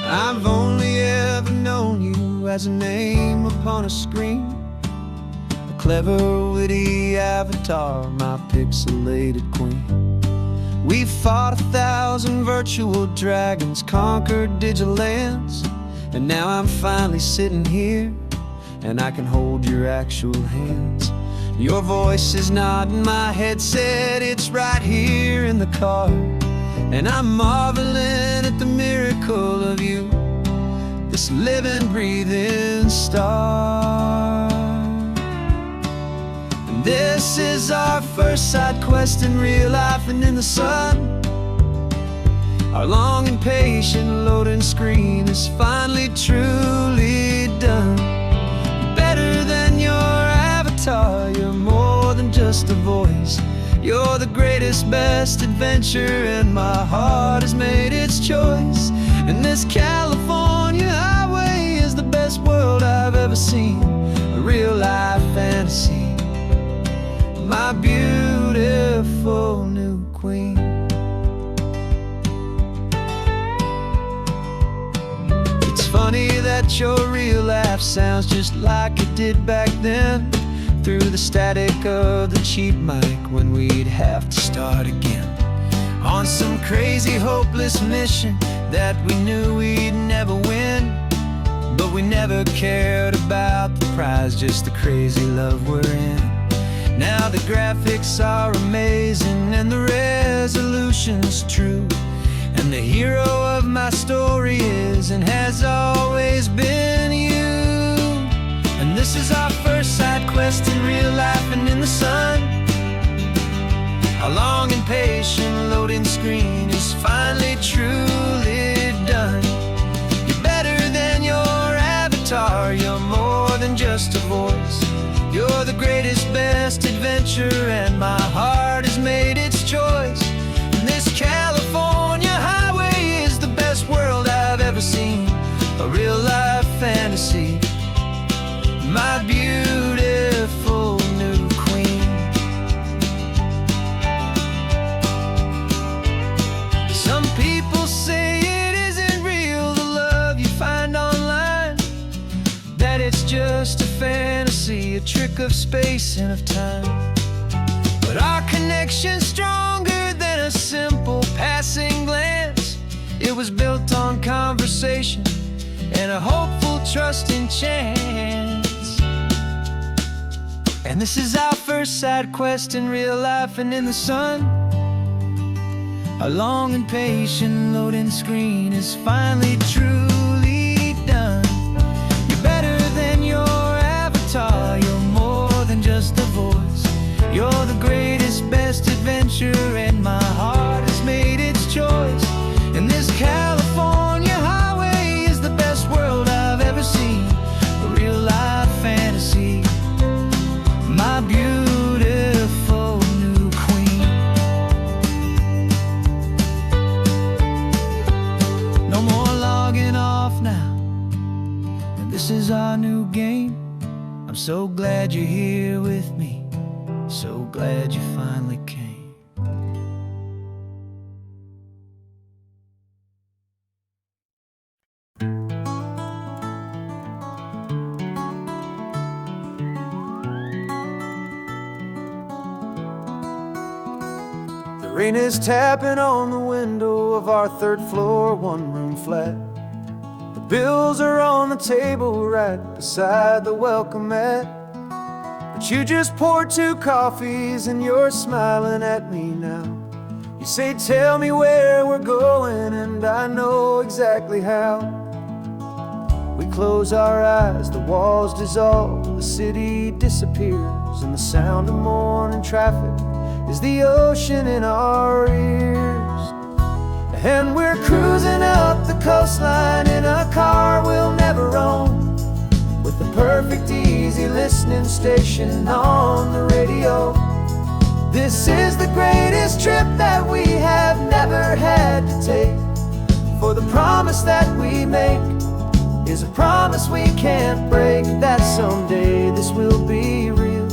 I've only ever known you as a name upon a screen, a clever, witty avatar, my pixelated queen. We've fought 1,000 virtual dragons, conquered digital lands, and now I'm finally sitting here, and I can hold your actual hands. Your voice is not in my headset, it's right here in the car, and I'm marveling at the miracle of you, this living, breathing star. And this is our first side quest in real life and in the sun. Our long and patient loading screen is finally truly done. Better than your avatar, you're more than just a voice. You're the greatest, best adventure, and my heart has made its choice. And this California highway is the best world I've ever seen, a real-life fantasy, my beautiful new queen. It's funny that your real life sounds just like it did back then, through the static of the cheap mic when we'd have to start again, on some crazy hopeless mission that we knew we'd never win. But we never cared about the prize, just the crazy love we're in. Now the graphics are amazing and the resolution's true, and the hero of my story is and has always been you. And this is our first side quest in real life and in the sun. Our long and patient loading screen is finally truly done. You're better than your avatar, you're more than just a voice. You're the greatest, best adventure, and my heart has made its choice. And this California highway is the best world I've ever seen, a real-life fantasy, my beautiful new queen. Some people say it isn't real, the love you find online, that it's just a fantasy, a trick of space and of time. But our connection's stronger than a simple passing glance. It was built on conversation and a hopeful, trusting chance. And this is our first side quest in real life and in the sun. Our long and patient loading screen is finally truly done. You're better than your avatar, you're more than just a voice. You're the greatest, best adventure, and my heart has made its choice. And this California highway is the best world I've ever seen, a real-life fantasy, my beautiful new queen. No more logging off now, and this is our new game. I'm so glad you're here with me, so glad you finally came. The rain is tapping on the window of our third floor, one-room flat. The bills are on the table right beside the welcome mat. But you just poured 2 coffees and you're smiling at me now. You say, tell me where we're going, and I know exactly how. We close our eyes, the walls dissolve, the city disappears, and the sound of morning traffic is the ocean in our ears. And we're cruising up the coastline in a car we'll never own, with the perfect easy listening station on the radio. This is the greatest trip that we have never had to take, for the promise that we make is a promise we can't break, that someday this will be real,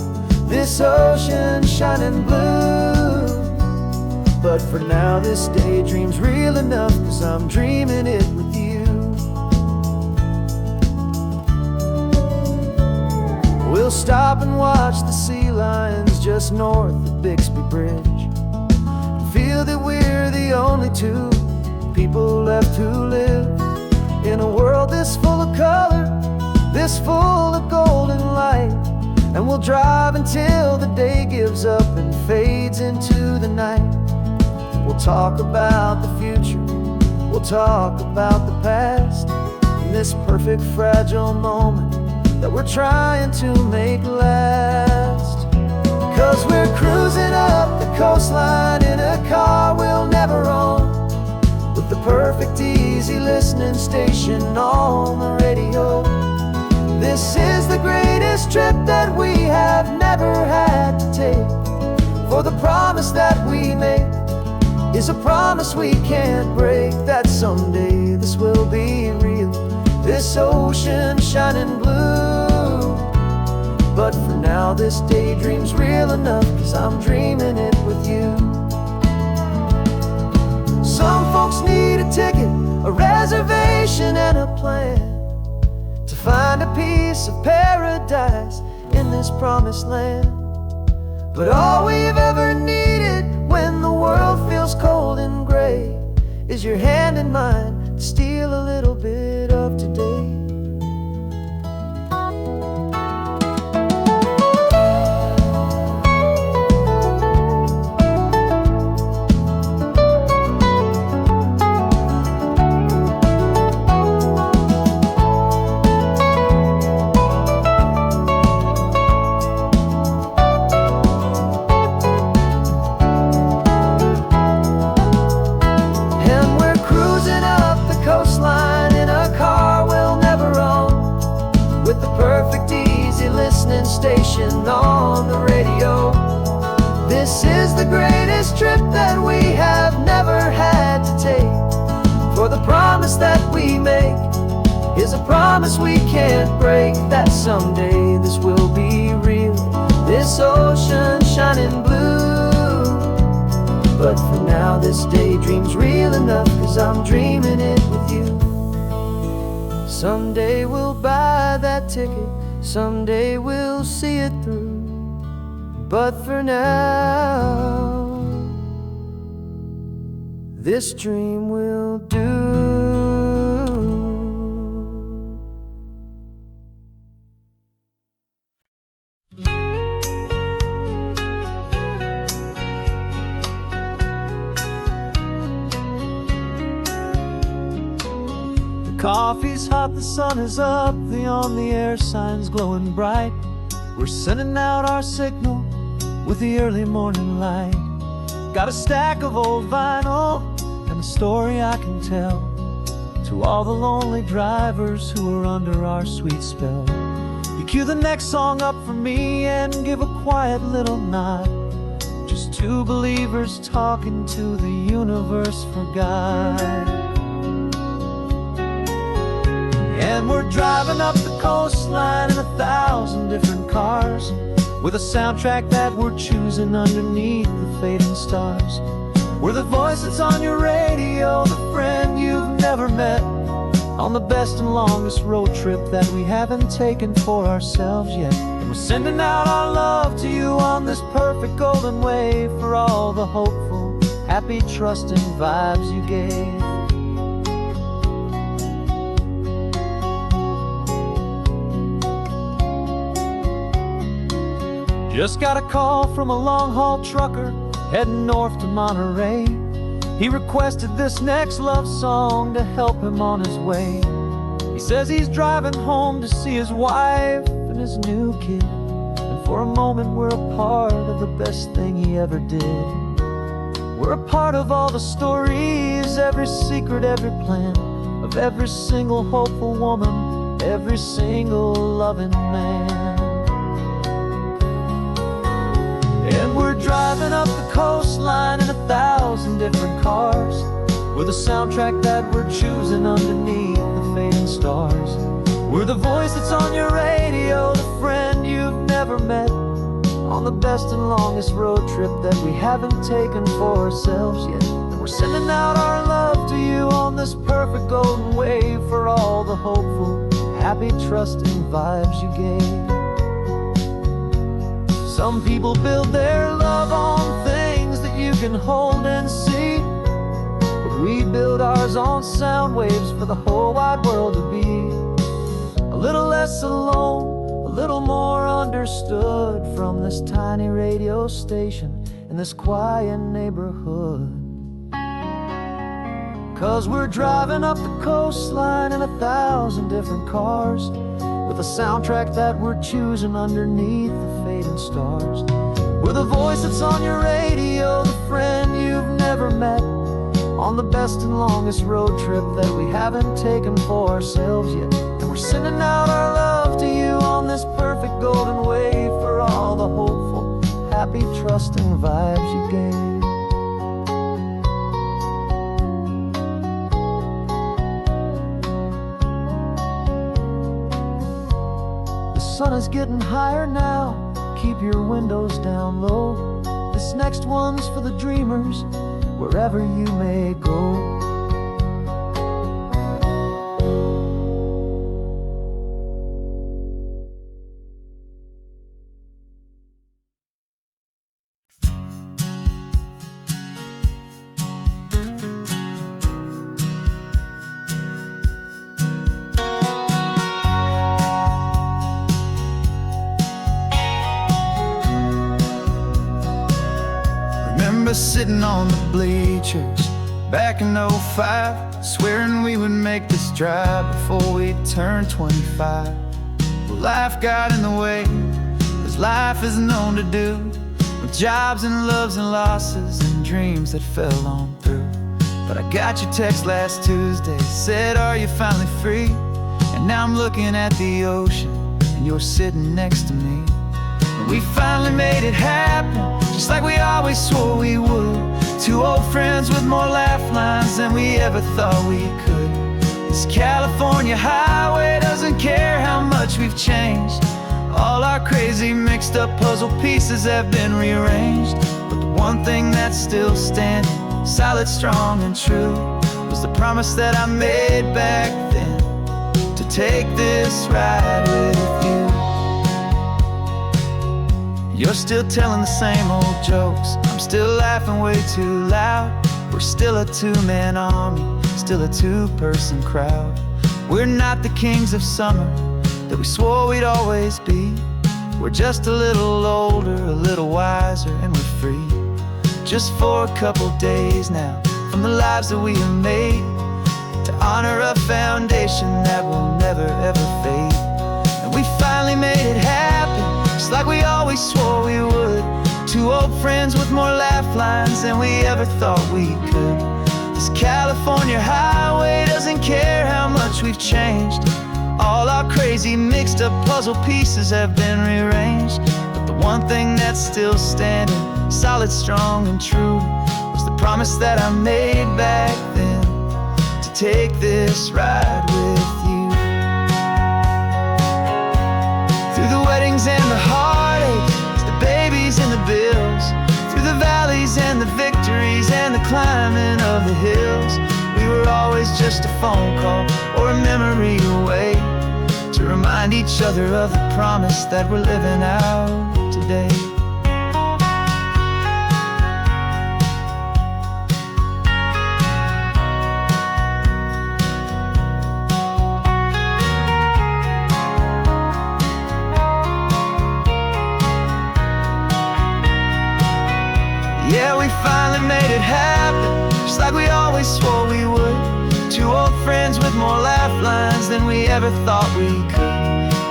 this ocean shining blue. But for now this daydream's real enough, 'cause I'm dreaming it with you. stop and watch the sea lions just north of Bixby Bridge. Feel that we're the only two people left who live in a world this full of color, this full of golden light. And we'll drive until the day gives up and fades into the night. We'll talk about the future, we'll talk about the past, in this perfect fragile moment that we're trying to make last. 'Cause we're cruising up the coastline in a car we'll never own, with the perfect easy listening station on the radio. This is the greatest trip that we have never had to take, for the promise that we make is a promise we can't break, that someday this will be real, this ocean shining blue. But for now this daydream's real enough, 'cause I'm dreaming it with you. Some folks need a ticket, a reservation and a plan to find a piece of paradise in this promised land. But all we've ever needed when the world feels cold and gray is your hand in mine to steal a little bit of today. Station on the radio. This is the greatest trip that we have never had to take, for the promise that we make is a promise we can't break, that someday this will be real, this ocean shining blue. But for now this daydream's real enough, 'cause I'm dreaming it with you. Someday we'll buy that ticket, someday we'll see it through. But for now, this dream will do. Coffee's hot, the sun is up, the on-the-air sign's glowing bright. We're sending out our signal with the early morning light. Got a stack of old vinyl and a story I can tell to all the lonely drivers who are under our sweet spell. You cue the next song up for me and give a quiet little nod, just two believers talking to the universe for God. And we're driving up the coastline in 1,000 different cars, with a soundtrack that we're choosing underneath the fading stars. We're the voice that's on your radio, the friend you've never met, on the best and longest road trip that we haven't taken for ourselves yet. And we're sending out our love to you on this perfect golden wave, for all the hopeful, happy, trusting vibes you gave. Just got a call from a long-haul trucker heading north to Monterey. He requested this next love song to help him on his way. He says he's driving home to see his wife and his new kid, and for a moment we're a part of the best thing he ever did. We're a part of all the stories, every secret, every plan, of every single hopeful woman, every single loving man. And we're driving up the coastline in 1,000 different cars, with a soundtrack that we're choosing underneath the fading stars. We're the voice that's on your radio, the friend you've never met, on the best and longest road trip that we haven't taken for ourselves yet. And we're sending out our love to you on this perfect golden wave, for all the hopeful, happy, trusting vibes you gave. Some people build their love on things that you can hold and see, but we build ours on sound waves for the whole wide world to be a little less alone, a little more understood from this tiny radio station in this quiet neighborhood. 'Cause we're driving up the coastline in 1,000 different cars, with a soundtrack that we're choosing underneath the fading stars. We're the voice that's on your radio, the friend you've never met, on the best and longest road trip that we haven't taken for ourselves yet. And we're sending out our love to you on this perfect golden wave for all the hopeful, happy, trusting vibes you gave. The sun is getting higher now, keep your windows down low. This next one's for the dreamers, wherever you may go. Sitting on the bleachers back in '05, swearing we would make this drive before we turned 25. Well, life got in the way, as life is known to do, with jobs and loves and losses and dreams that fell on through. But I got your text last Tuesday, said, are you finally free? And now I'm looking at the ocean, and you're sitting next to me. And we finally made it happen, just like we always swore we would. Two old friends with more laugh lines than we ever thought we could. This California highway doesn't care how much we've changed. All our crazy mixed up puzzle pieces have been rearranged. But the one thing that's still standing, solid, strong and true, was the promise that I made back then, to take this ride with you. You're still telling the same old jokes, I'm still laughing way too loud. We're still a two-man army, still a two-person crowd. We're not the kings of summer that we swore we'd always be. We're just a little older, a little wiser, and we're free. Just for a couple days now, from the lives that we have made, to honor a foundation that will never ever fade. And we finally made it happen, just like we always swore we would. Two old friends with more laugh lines than we ever thought we could. This California highway doesn't care how much we've changed. All our crazy mixed up puzzle pieces have been rearranged. But the one thing that's still standing, solid, strong and true, was the promise that I made back then, to take this ride with you. Through the weddings and the heartaches, the babies and the bills, through the valleys and the victories and the climbing of the hills, we were always just a phone call or a memory away, to remind each other of the promise that we're living out today. Yeah, we finally made it happen, just like we always swore we would. Two old friends with more laugh lines than we ever thought we could.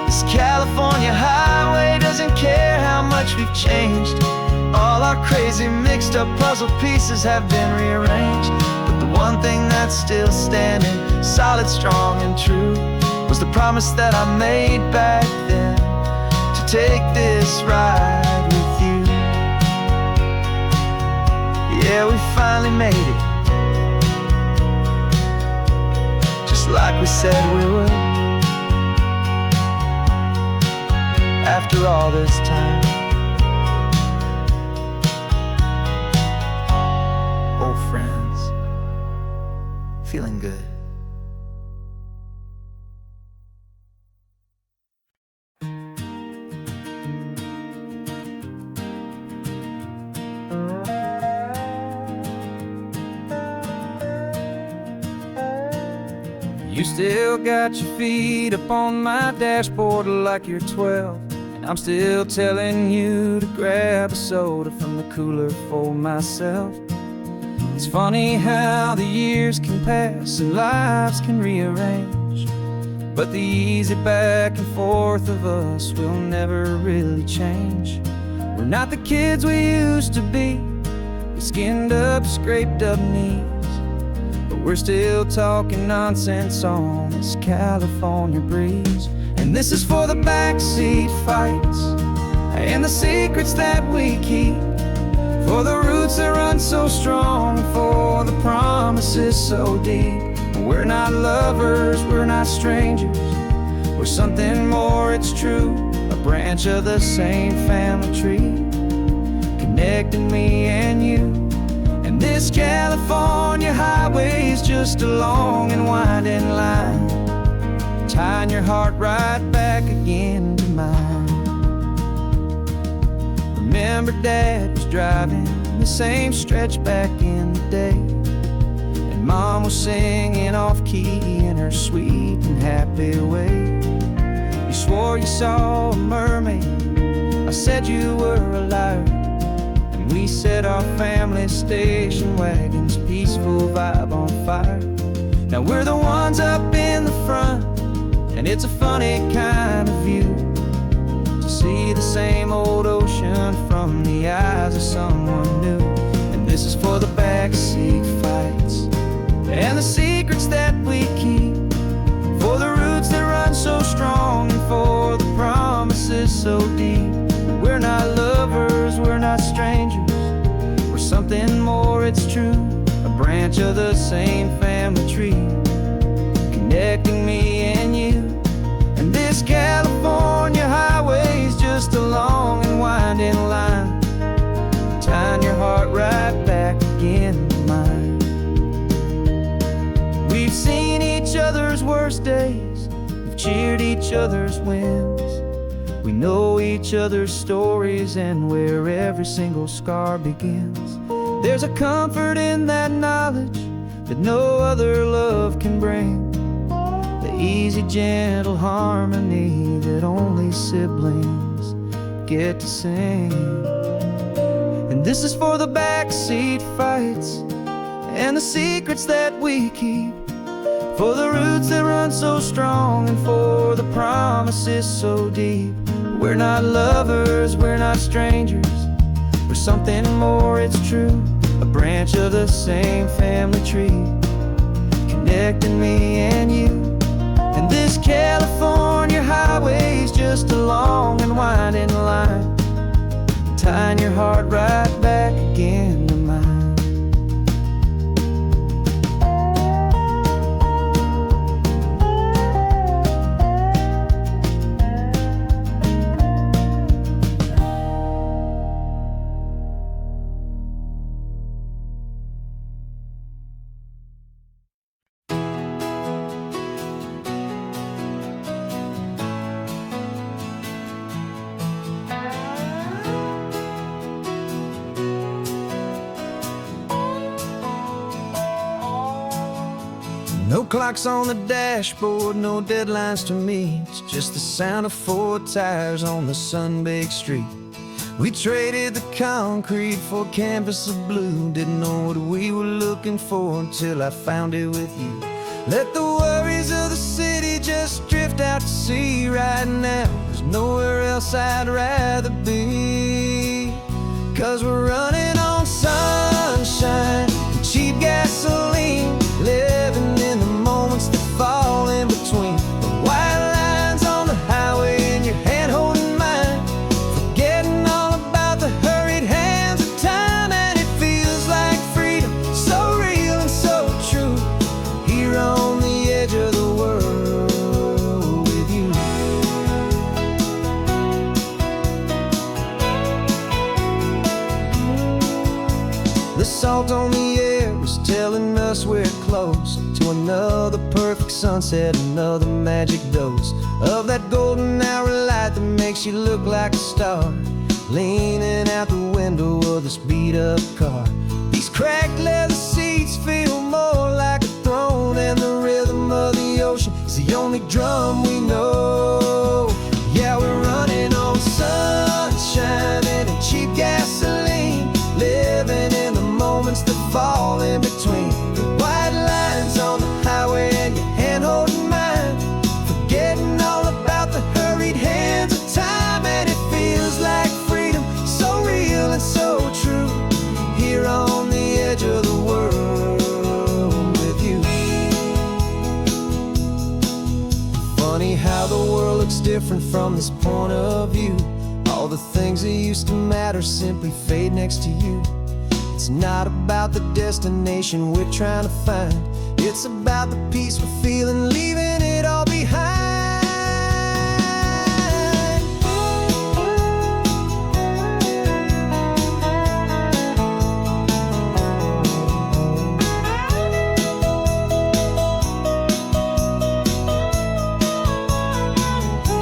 This California highway doesn't care how much we've changed. All our crazy mixed up puzzle pieces have been rearranged. But the one thing that's still standing, solid, strong and true, was the promise that I made back then, to take this ride with you. Yeah, we finally made it, just like we said we would. After all this time, old friends, feeling good. You still got your feet up on my dashboard like you're 12, and I'm still telling you to grab a soda from the cooler for myself. It's funny how the years can pass and lives can rearrange, but the easy back and forth of us will never really change. We're not the kids we used to be, with skinned up, scraped up knees, but we're still talking nonsense on this California breeze. And this is for the backseat fights and the secrets that we keep, for the roots that run so strong, for the promises so deep. We're not lovers, we're not strangers, we're something more, it's true. A branch of the same family tree, connecting me and you. And this California highway is just a long and winding line, tying your heart right back again to mine. Remember Dad was driving the same stretch back in the day, and Mom was singing off-key in her sweet and happy way. You swore you saw a mermaid, I said you were a liar, and we set our family station wagon's peaceful vibe on fire. Now we're the ones up in the front, and it's a funny kind of view to see the same old ocean from the eyes of someone new. And this is for the backseat fights and the secrets that we keep, for the roots that run so strong and for the promises so deep. We're not lovers, we're not strangers, we're something more, it's true. A branch of the same family tree, connecting me and you. And this California highway is just a long and winding line, tying your heart right back again to mine. We've seen each other's worst days, we've cheered each other's wins, we know each other's stories and where every single scar begins. There's a comfort in that knowledge that no other love can bring, the easy, gentle harmony that only siblings get to sing. And this is for the backseat fights and the secrets that we keep, for the roots that run so strong and for the promises so deep. We're not lovers, we're not strangers, we're something more, it's true. A branch of the same family tree, connecting me and you. And this California highway is just a long and winding line, tying your heart right back again to mine. No clocks on the dashboard, no deadlines to meet, it's just the sound of 4 tires on the sun-baked street. We traded the concrete for a canvas of blue, didn't know what we were looking for until I found it with you. Let the worries of the city just drift out to sea right now, there's nowhere else I'd rather be. 'Cause we're running on sunshine and cheap gasoline, living in the moments that fall in between the white lines on the highway and your hand holding mine, forgetting all about the hurried hands of time. And it feels like freedom, so real and so true, here on the edge of the world with you. The salt on the air is telling us we're close to another perfect sunset, another magic dose of that golden hour light that makes you look like a star, leaning out the window of this beat-up car. These cracked leather seats feel more like a throne, and the rhythm of the fall in between the white lines on the highway and your hand holding mine, forgetting all about the hurried hands of time. And it feels like freedom, so real and so true, here on the edge of the world with you. Funny how the world looks different from this point of view. All the things that used to matter simply fade next to you. It's not about the destination we're trying to find, it's about the peace we're feeling, leaving it all behind.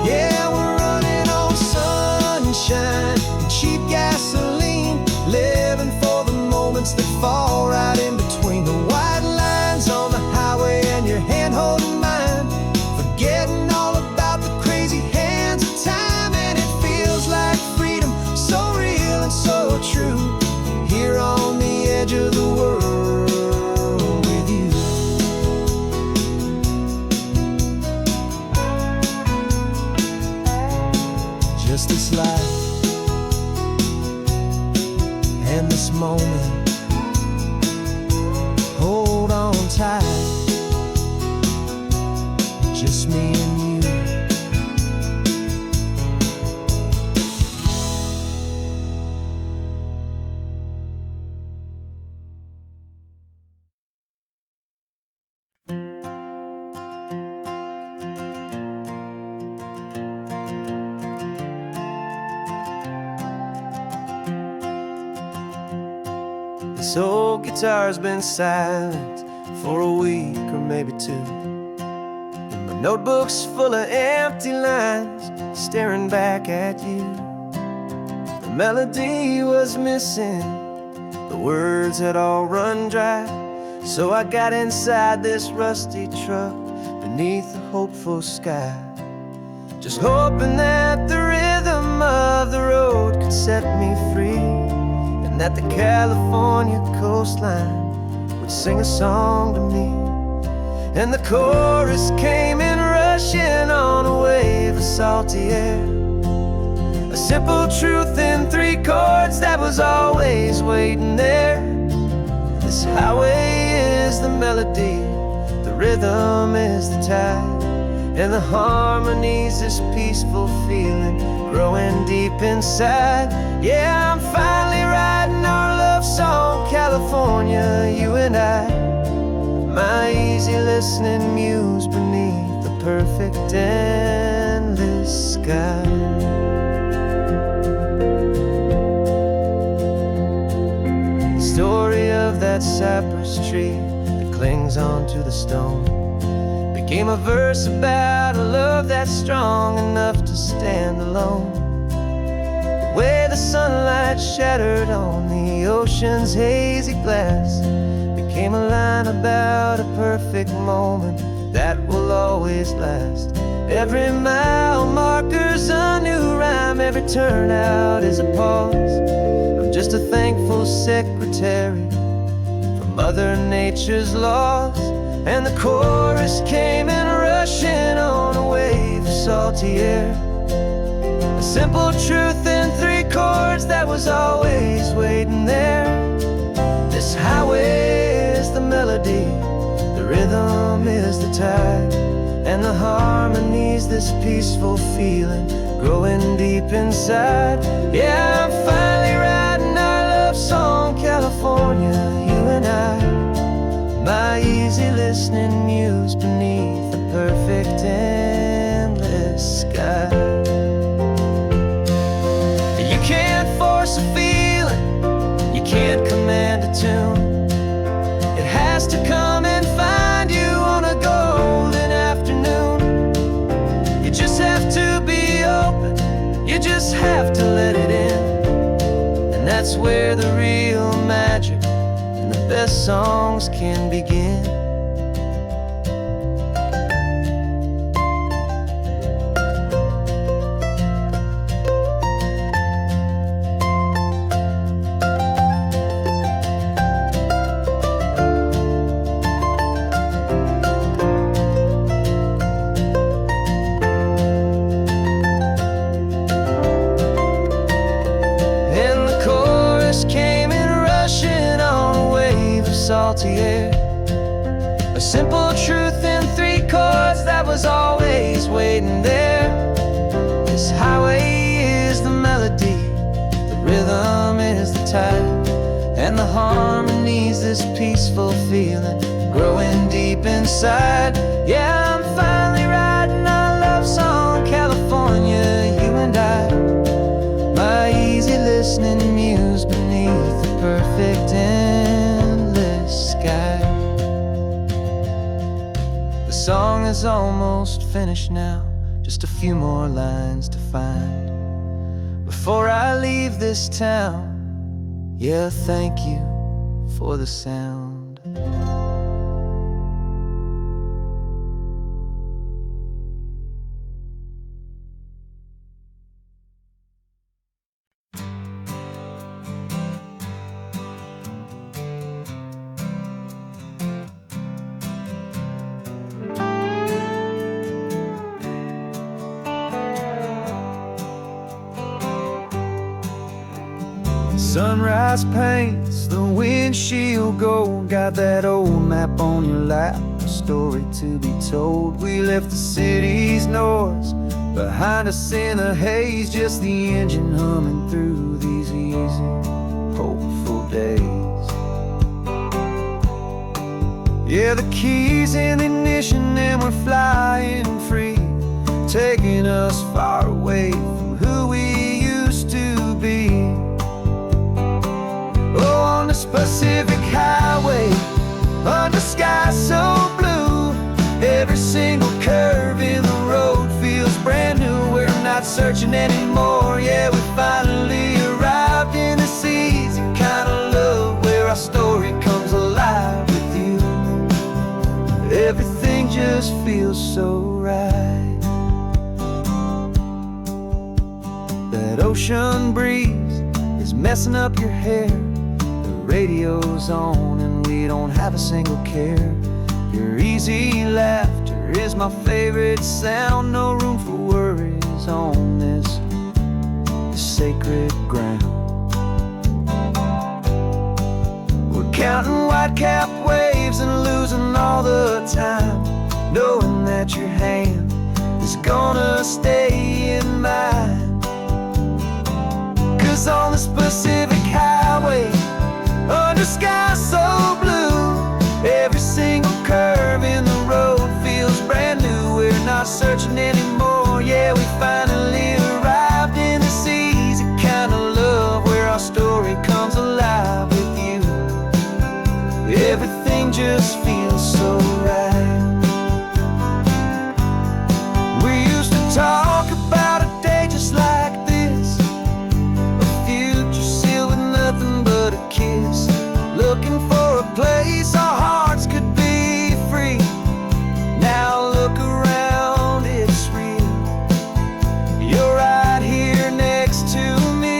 Yeah, we're running on sunshine and cheap gasoline, living for the moments that fall right in between the white lines on the highway and your hand holding mine, forgetting all about the crazy hands of time. And it feels like freedom, so real and so true, here on the edge of the world with you. Just this life and this moment, hold on tight, just me and you. This old guitar's been silent for a week or maybe two, and my notebook's full of empty lines staring back at you. The melody was missing, the words had all run dry, so I got inside this rusty truck beneath a hopeful sky, just hoping that the rhythm of the road could set me free, that the California coastline would sing a song to me. And the chorus came in rushing on a wave of salty air, a simple truth in 3 chords that was always waiting there. This highway is the melody, the rhythm is the tide, and the harmony's this peaceful feeling growing deep inside. Yeah, I'm finally writing our love song, California, you and I, my easy listening muse beneath the perfect endless sky. The story of that cypress tree that clings onto the stone became a verse about a love that's strong enough to stand alone. The way the sunlight shattered on the ocean's hazy glass became a line about a perfect moment that will always last. Every mile marker's a new rhyme, every turnout is a pause. I'm just a thankful secretary for Mother Nature's laws. And the chorus came in rushing on a wave of salty air, a simple truth in 3 chords that was always waiting there. This highway is the melody, the rhythm is the tide, and the harmony's this peaceful feeling growing deep inside. Yeah, I'm finally writing our love song, California, you and I, my easy listening muse beneath the perfect endless sky. You can't force a feeling, you can't command a tune, it has to come and find you on a golden afternoon. You just have to be open, you just have to let it in, and that's where the real magic, the best songs can begin. salty air. A simple truth in 3 chords that was always waiting there. This highway is the melody, the rhythm is the tide, and the harmony's this peaceful feeling growing deep inside. Yeah, I'm finally writing our love song, California, you and I. My easy listening muse beneath the perfect endless sky. The song is almost finished now, just a few more lines to find before I leave this town. Yeah, thank you for the sound. Sunrise paints the windshield gold. Got that old map on your lap, a story to be told. We left the city's noise behind us in the haze, just the engine humming through these easy, hopeful days. Yeah, the keys in the ignition and we're flying free, taking us far away from who we used to be. Oh, on this Pacific highway, under sky so blue, every single curve in the road feels brand new. We're not searching anymore, yeah, we finally arrived in this easy kind of love where our story comes alive with you. Everything just feels so right. That ocean breeze is messing up your hair, radio's on and we don't have a single care. Your easy laughter is my favorite sound. No room for worries on this sacred ground. We're counting white-capped waves and losing all the time, knowing that your hand is gonna stay in mine. 'Cause on this Pacific highway, under sky so blue, every single curve in the road feels brand new. We're not searching anymore, yeah, we finally arrived in this easy kind of love where our story comes alive with you. Everything just feels so right. We used to talk about a day just like this, a future sealed with nothing but a kiss, looking for a place our hearts could be free. Now look around, it's real. You're right here next to me.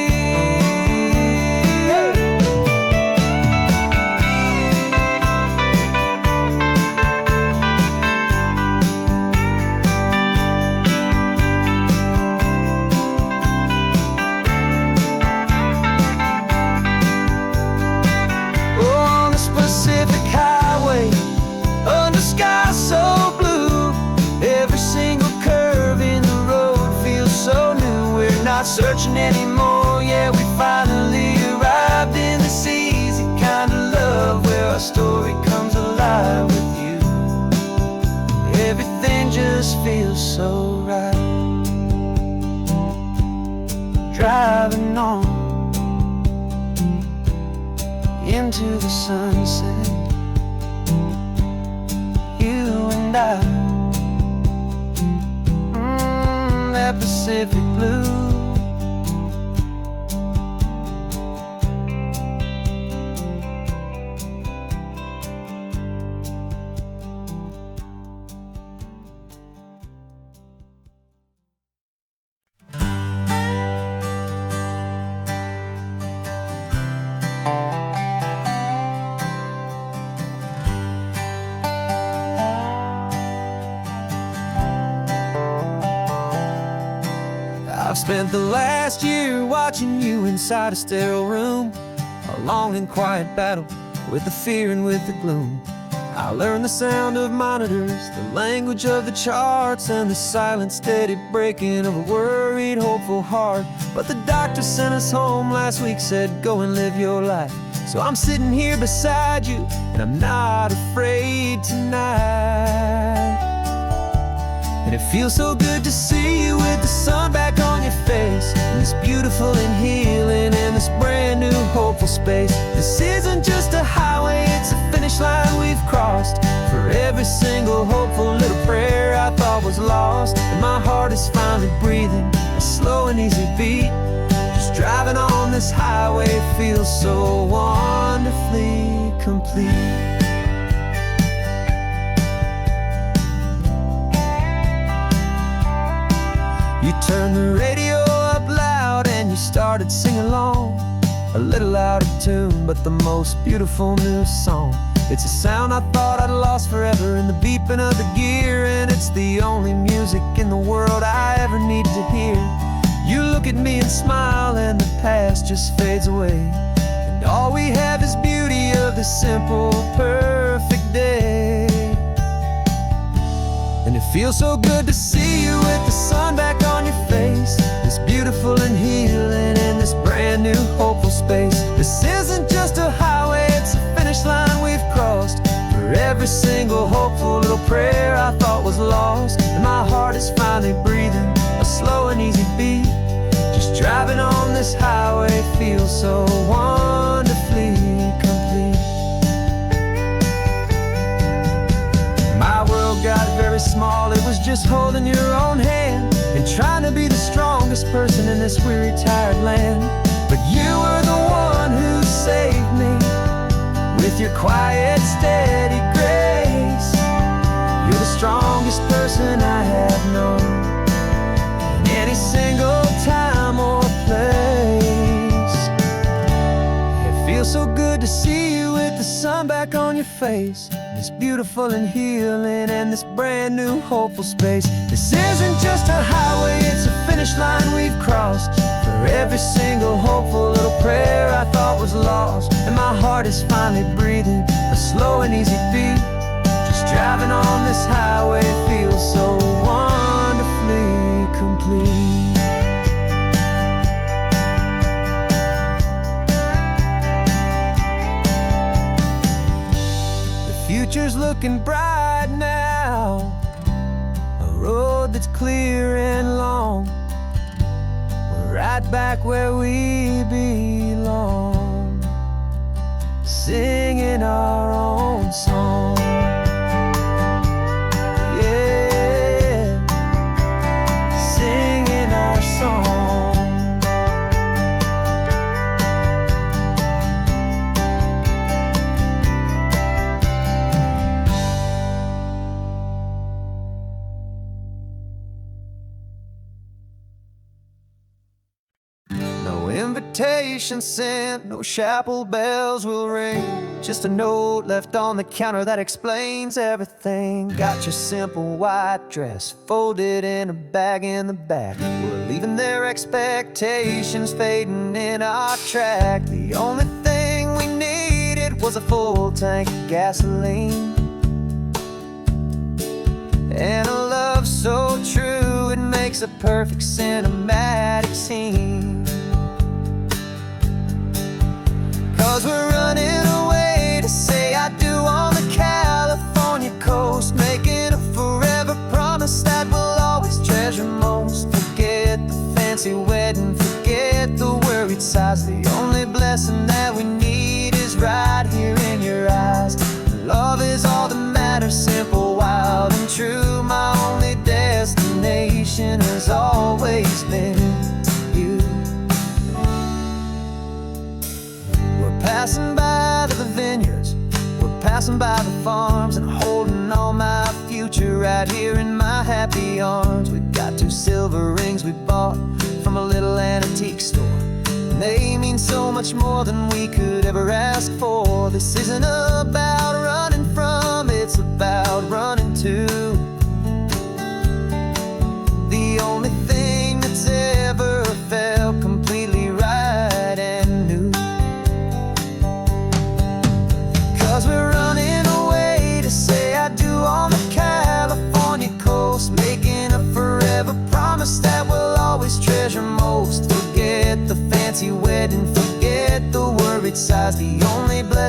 Pacific highway, under sky so blue, every single curve in the road feels so new. We're not searching anymore, yeah, we finally arrived in this easy kind of love where our story comes alive with you. Everything just feels so right. Driving on into the sunset, you and I, that Pacific blue. I've spent the last year watching you inside a sterile room, a long and quiet battle with the fear and with the gloom. I learned the sound of monitors, the language of the charts, and the silent, steady breaking of a worried, hopeful heart. But the doctor sent us home last week, said, go and live your life. So I'm sitting here beside you, and I'm not afraid tonight. And it feels so good to see you with the sun back on your face, and this beautiful and healing in this brand new hopeful space. This isn't just a highway, it's a finish line we've crossed. For every single hopeful little prayer I thought was lost, and my heart is finally breathing a slow and easy beat. Just driving on this highway feels so wonderfully complete. You turned the radio up loud and you started singing along, a little out of tune, but the most beautiful new song. It's a sound I thought I'd lost forever in the beeping of the gear, and it's the only music in the world I ever need to hear. You look at me and smile, and the past just fades away, and all we have is beauty of this simple, perfect day. And it feels so good to see you with the sun back on your face, this beautiful and healing in this brand new hopeful space. This isn't just a highway, it's a finish line we've crossed. For every single hopeful little prayer I thought was lost, and my heart is finally breathing a slow and easy beat. Just driving on this highway feels so wonderfully complete. My world got very small, it was just holding your own hand and trying to be the strongest person in this weary, tired land. But you were the one who saved me with your quiet, steady grace. You're the strongest person I have known in any single time or place. It feels so good to see you with the sun back on your face, this beautiful and healing and this brand new hopeful space. This isn't just a highway, it's a finish line we've crossed. For every single hopeful little prayer I thought was lost, and my heart is finally breathing a slow and easy beat. Just driving on this highway feels so wonderfully complete. Future's looking bright now, a road that's clear and long. We're right back where we belong, singing our own song. Yeah, singing our song. Invitation sent, no chapel bells will ring, just a note left on the counter that explains everything. Got your simple white dress folded in a bag in the back. We're leaving their expectations fading in our track. The only thing we needed was a full tank of gasoline, and a love so true it makes a perfect cinematic scene. 'Cause we're running away to say I do on the California coast, making a forever promise that we'll always treasure most. Forget the fancy wedding, forget the worried sighs. The only blessing that we need is right here in your eyes. Love is all that matters, simple, wild, and true. My only destination has always been you. Passing by the vineyards, we're passing by the farms, and holding all my future right here in my happy arms. We've got 2 silver rings we bought from a little antique store, and they mean so much more than we could ever ask for. This isn't about running from, it's about running to. The only thing that's ever felt completely right and new.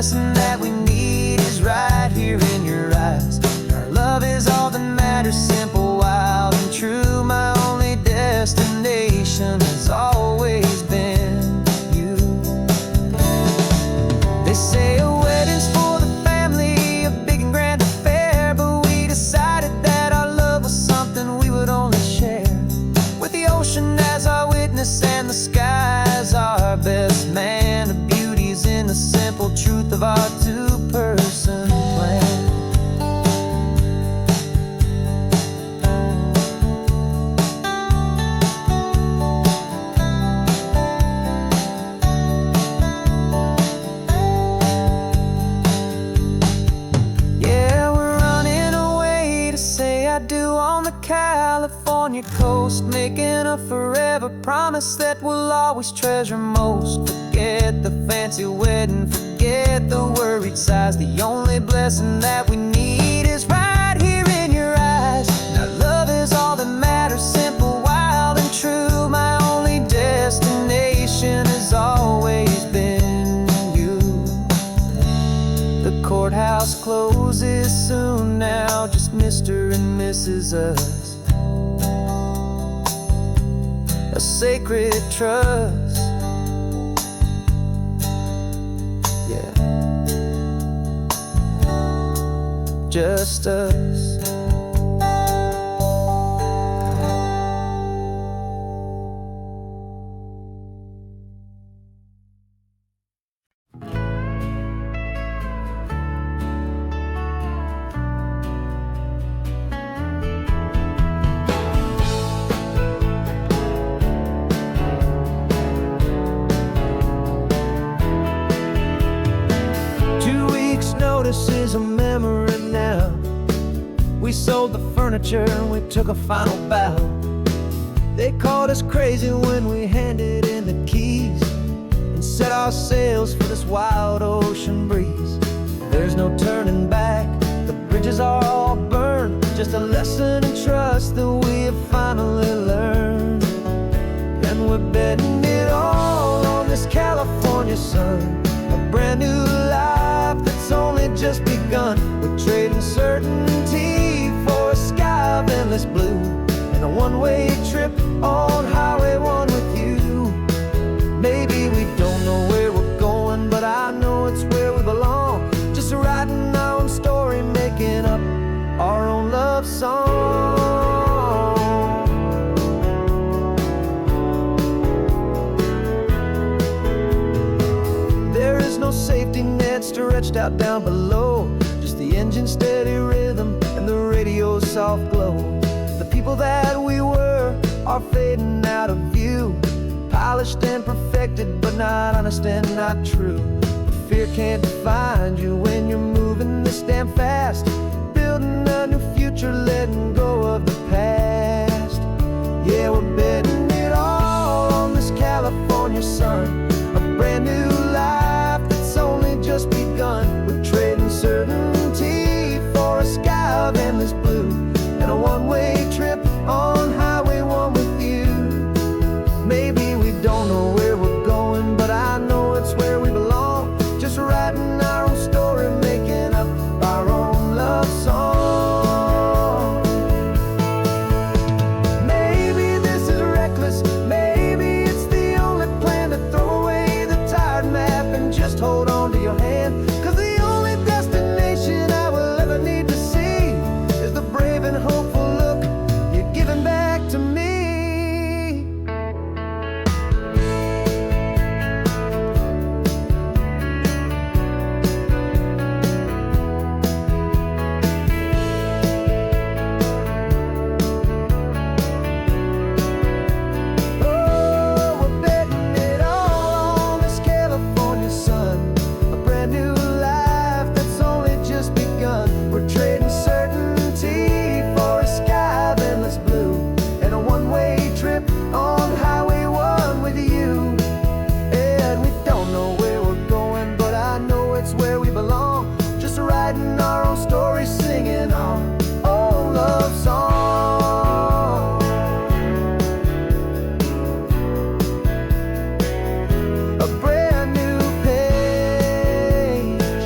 blessing that we need is right here in your eyes. Our love is all that matters, simple, wild, and true. My only destination has always been you. They say a wedding's for the family, a big and grand affair, but we decided that our love was something we would only share with the ocean as our witness and the sky as our best man. The beauty's in the simple truth of our two-person plan. On the California coast, making a forever promise that we'll always treasure most. Forget the fancy wedding, forget the worried sighs. The only blessing that we need is right here in your eyes. Now love is all that matters, simple, wild, and true. My only destination has always been you. The courthouse closes soon now, just Mr. and Mrs. Us. A sacred trust. Yeah, just us. Notice is a memory now. We sold the furniture and we took a final bow. They called us crazy when we handed in the keys and set our sails for this wild ocean breeze. There's no turning back, the bridges are all burned. Just a lesson in trust that we have finally learned. And we're betting it all on this California sun, a brand new life that's only just begun. We're trading certainty for a sky of endless blue and a one-way trip on Highway 1 with you. Maybe we don't know where we're going, but I know it's where we belong. Just writing our own story, making up our own love song. There is no safety net stretched out down below, just the engine's steady rhythm and the radio's soft glow. The people that we were are fading out of view, polished and perfected, but not honest and not true. Fear can't define you when you're moving this damn fast, building a new future, letting go of the past. Yeah, we're betting it all on this California sun, a brand new life that's only just begun. We're trading certainty for a sky of endless blue and a one-way trip on Highway 1 with you. Maybe we don't know where we're going, but I know it's where we belong. Just writing our own story, making up our own love song. Maybe this is reckless, maybe it's the only plan to throw away the tired map and just hold on to your hand. 'Cause the only destination I will ever need to see is the brave and hopeful look you're giving back to me. Oh, we're betting it all on this California sun, a brand new life that's only just begun. We're trading certainty for a sky of endless blue and a one-way trip on Highway 1 with you. And we don't know where we're going, but I know it's where we belong. Just writing our own story, singing our own love song. A brand new page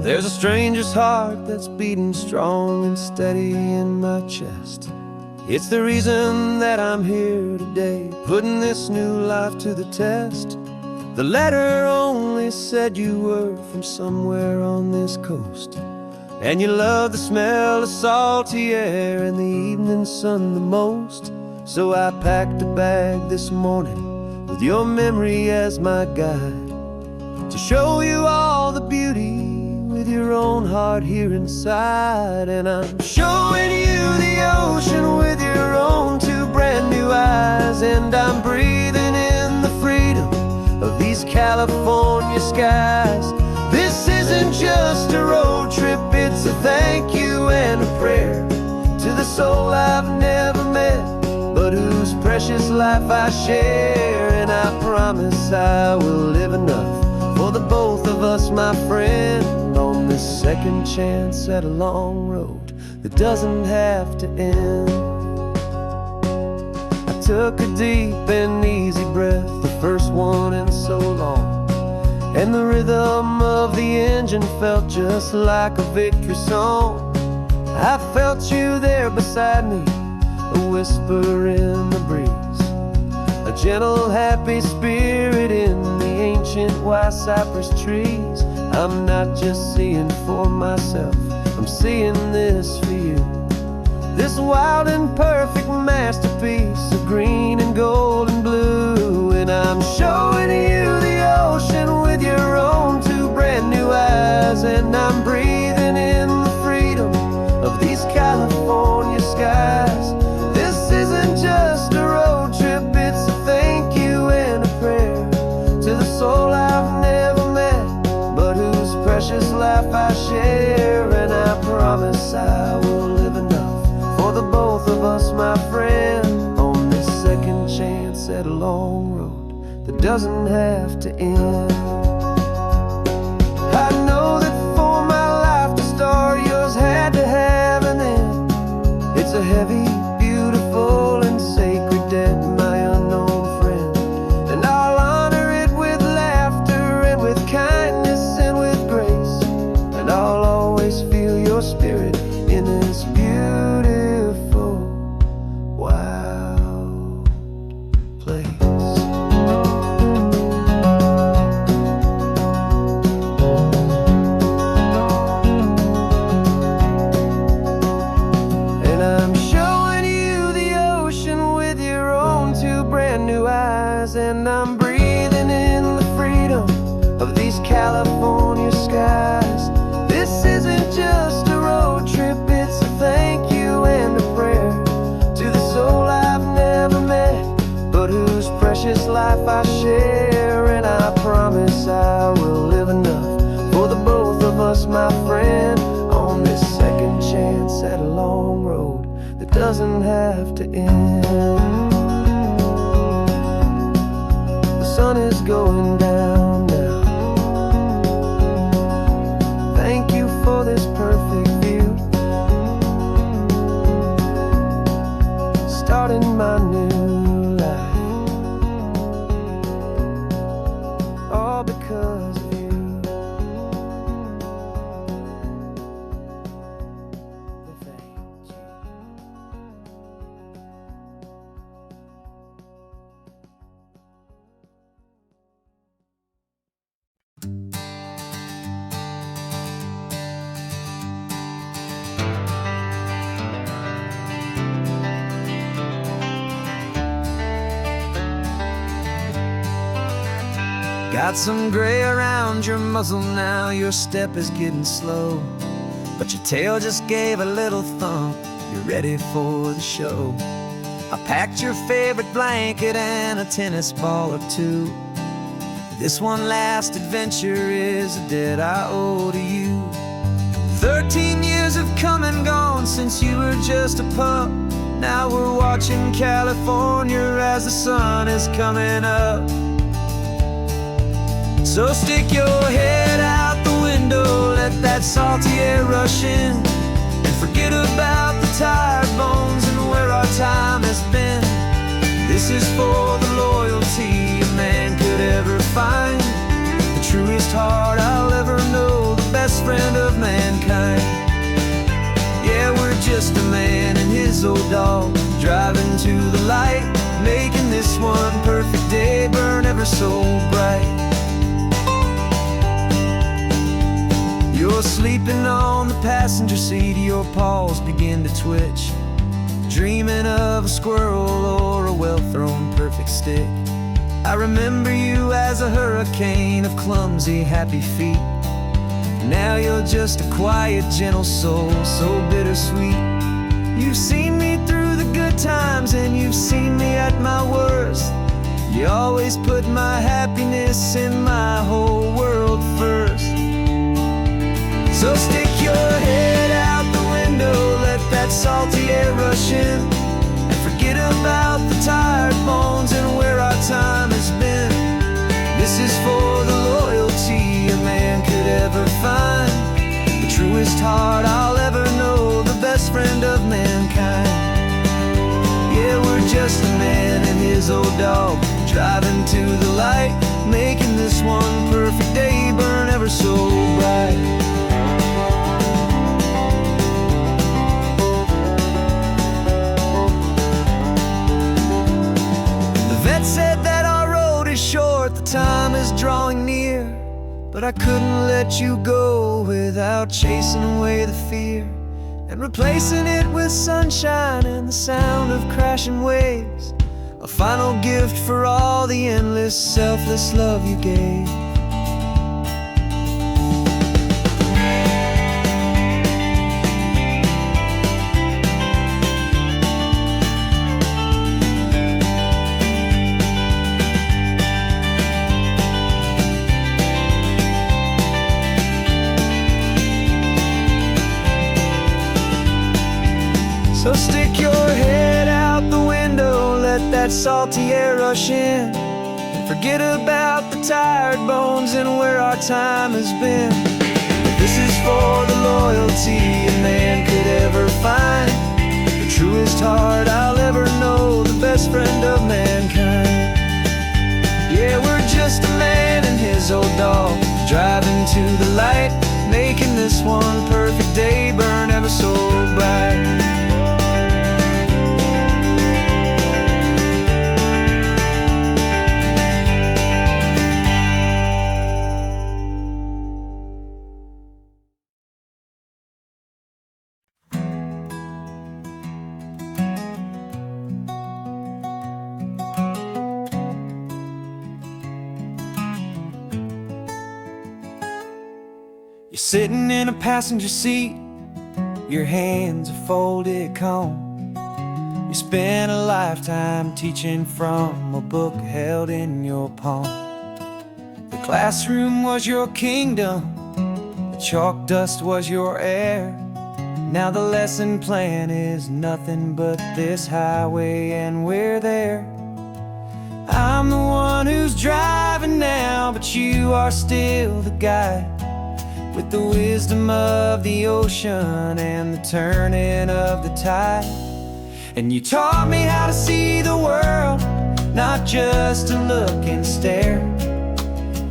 There's a stranger's heart that's beating strong and steady in my chest. It's the reason that I'm here today, putting this new life to the test. The letter only said you were from somewhere on this coast, and you love the smell of salty air and the evening sun the most. So I packed a bag this morning with your memory as my guide, to show you all the beauty with your own heart here inside. And I'm showing you the ocean with your own two brand new eyes, and I'm breathing in the freedom of these California skies. This isn't just a road trip, it's a thank you and a prayer to the soul I've never met, but whose precious life I share. And I promise I will live enough for the both of us, my friend, on this second chance at a long road that doesn't have to end. I took a deep and easy breath, the first one in so long, and the rhythm of the engine felt just like a victory song. I felt you there beside me, a whisper in the breeze, a gentle happy spirit in the ancient white cypress trees. I'm not just seeing for myself, I'm seeing this for you, this wild and perfect masterpiece of green and gold and blue. And I'm showing you the ocean with your own two brand new eyes, and I'm breathing in the freedom of these California skies. This isn't just a road trip, it's a thank you and a prayer to the soul I've never met, but whose precious life I share. And I promise I will live enough for the both of us, my friend, on this second chance at a long road that doesn't have to end. I know that for my life to start, yours had to have an end. It's a heavy, beautiful, and sacred debt, my unknown friend, and I'll honor it with laughter and with kindness and with grace, and I'll always feel your spirit in this beautiful, wild place. And I'm showing you the ocean with your own two brand new eyes, and I'm breathing in the freedom of these California skies. This isn't just a road trip, it's a thank you and a prayer to the soul I've never met, but whose precious life I share. And I promise I will live enough for the both of us, my friend, on this second chance at a long road that doesn't have to end. The sun is going down now. Thank you for this perfect view, starting my new life, all because of you. Thank you. Got some gray around your muzzle now, your step is getting slow, but your tail just gave a little thump, you're ready for the show. I packed your favorite blanket and a tennis ball or two. This one last adventure is a debt I owe to you. 13 years have come and gone since you were just a pup. Now we're watching California as the sun is coming up. So stick your head out the window, let that salty air rush in, and forget about the tired bones and where our time has been. This is for the loyalty a man could ever find, the truest heart I'll ever know, the best friend of his old dog, driving to the light, making this one perfect day burn ever so bright. You're sleeping on the passenger seat, your paws begin to twitch, dreaming of a squirrel or a well-thrown perfect stick. I remember you as a hurricane of clumsy, happy feet. Now you're just a quiet, gentle soul, so bittersweet. You've seen me through the good times and you've seen me at my worst. You always put my happiness in my whole world first. So stick your head out the window, let that salty air rush in, and forget about the tired bones and where our time has been. This is for the loyalty a man could ever find, the truest heart I'll ever know, the best friend of mankind. Yeah, we're just a man and his old dog, driving to the light, making this one perfect day burn ever so bright. Said that our road is short, the time is drawing near, but I couldn't let you go without chasing away the fear and replacing it with sunshine and the sound of crashing waves, a final gift for all the endless, selfless love you gave. So stick your head out the window, let that salty air rush in, and forget about the tired bones and where our time has been. This is for the loyalty a man could ever find, the truest heart I'll ever know, the best friend of mankind. Yeah, we're just a man and his old dog, driving to the light, making this one perfect day burn ever so bright. You're sitting in a passenger seat, your hands are folded calm. You spent a lifetime teaching from a book held in your palm. The classroom was your kingdom, the chalk dust was your air. Now the lesson plan is nothing but this highway and we're there. I'm the one who's driving now, but you are still the guide, with the wisdom of the ocean and the turning of the tide. And you taught me how to see the world, not just to look and stare.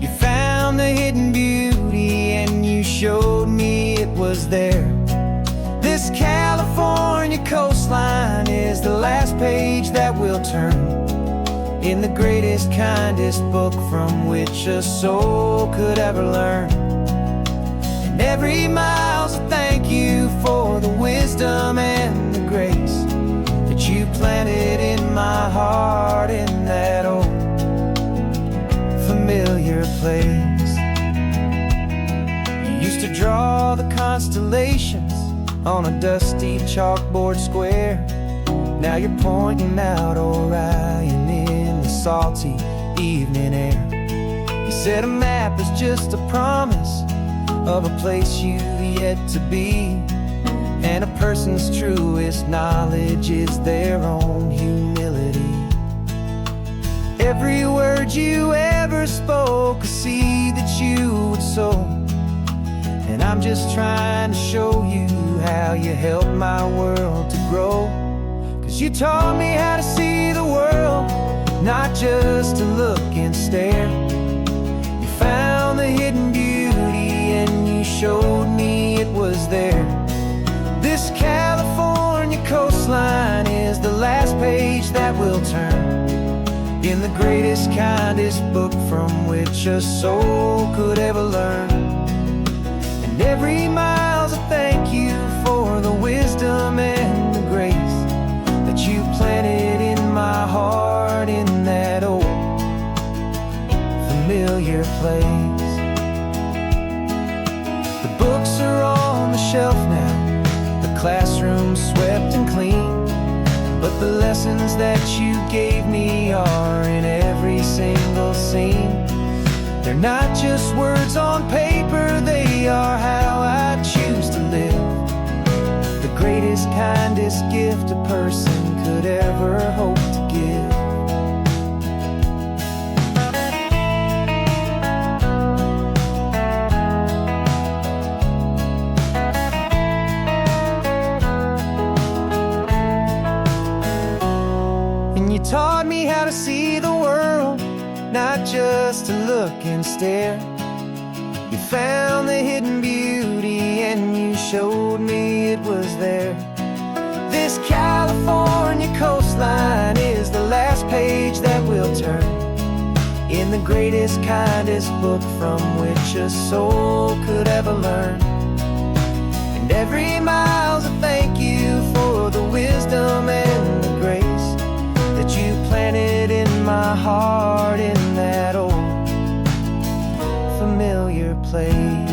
You found the hidden beauty and you showed me it was there. This California coastline is the last page that we'll turn in the greatest, kindest book from which a soul could ever learn. Every mile's a thank you for the wisdom and the grace that you planted in my heart in that old familiar place. You used to draw the constellations on a dusty chalkboard square. Now you're pointing out Orion in the salty evening air. You said a map is just a promise of a place you've yet to be, and a person's truest knowledge is their own humility. Every word you ever spoke, a seed that you would sow, and I'm just trying to show you how you helped my world to grow. 'Cause you taught me how to see the world, not just to look and stare. You found the hidden beauty and you showed me it was there. This California coastline in the greatest, kindest book from which a soul could ever learn. And every mile's a thank you for the wisdom and the grace that you planted in my heart in that old familiar place. The books are on the shelf now, the classroom swept and clean, but the lessons that you gave me are in every single scene. They're not just words on paper, they are how I choose to live. The greatest, kindest gift a person could ever hope to give. You taught me how to see the world, not just to look and stare. You found the hidden beauty and you showed me it was there. This California coastline is the last page that we'll turn in the greatest, kindest book from which a soul could ever learn. And every mile's a thank you for the wisdom and the grace that you planted in my heart in that old familiar place.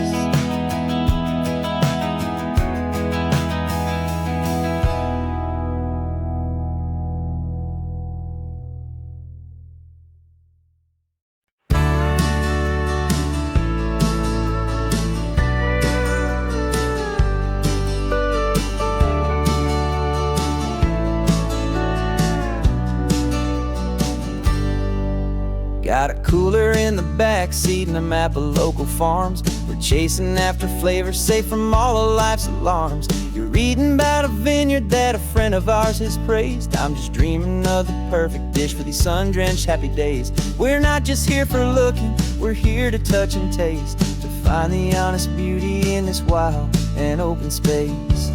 Got a cooler in the back seat and a map of local farms. We're chasing after flavors safe from all of life's alarms. You're reading about a vineyard that a friend of ours has praised. I'm just dreaming of the perfect dish for these sun-drenched happy days. We're not just here for looking, we're here to touch and taste, to find the honest beauty in this wild and open space.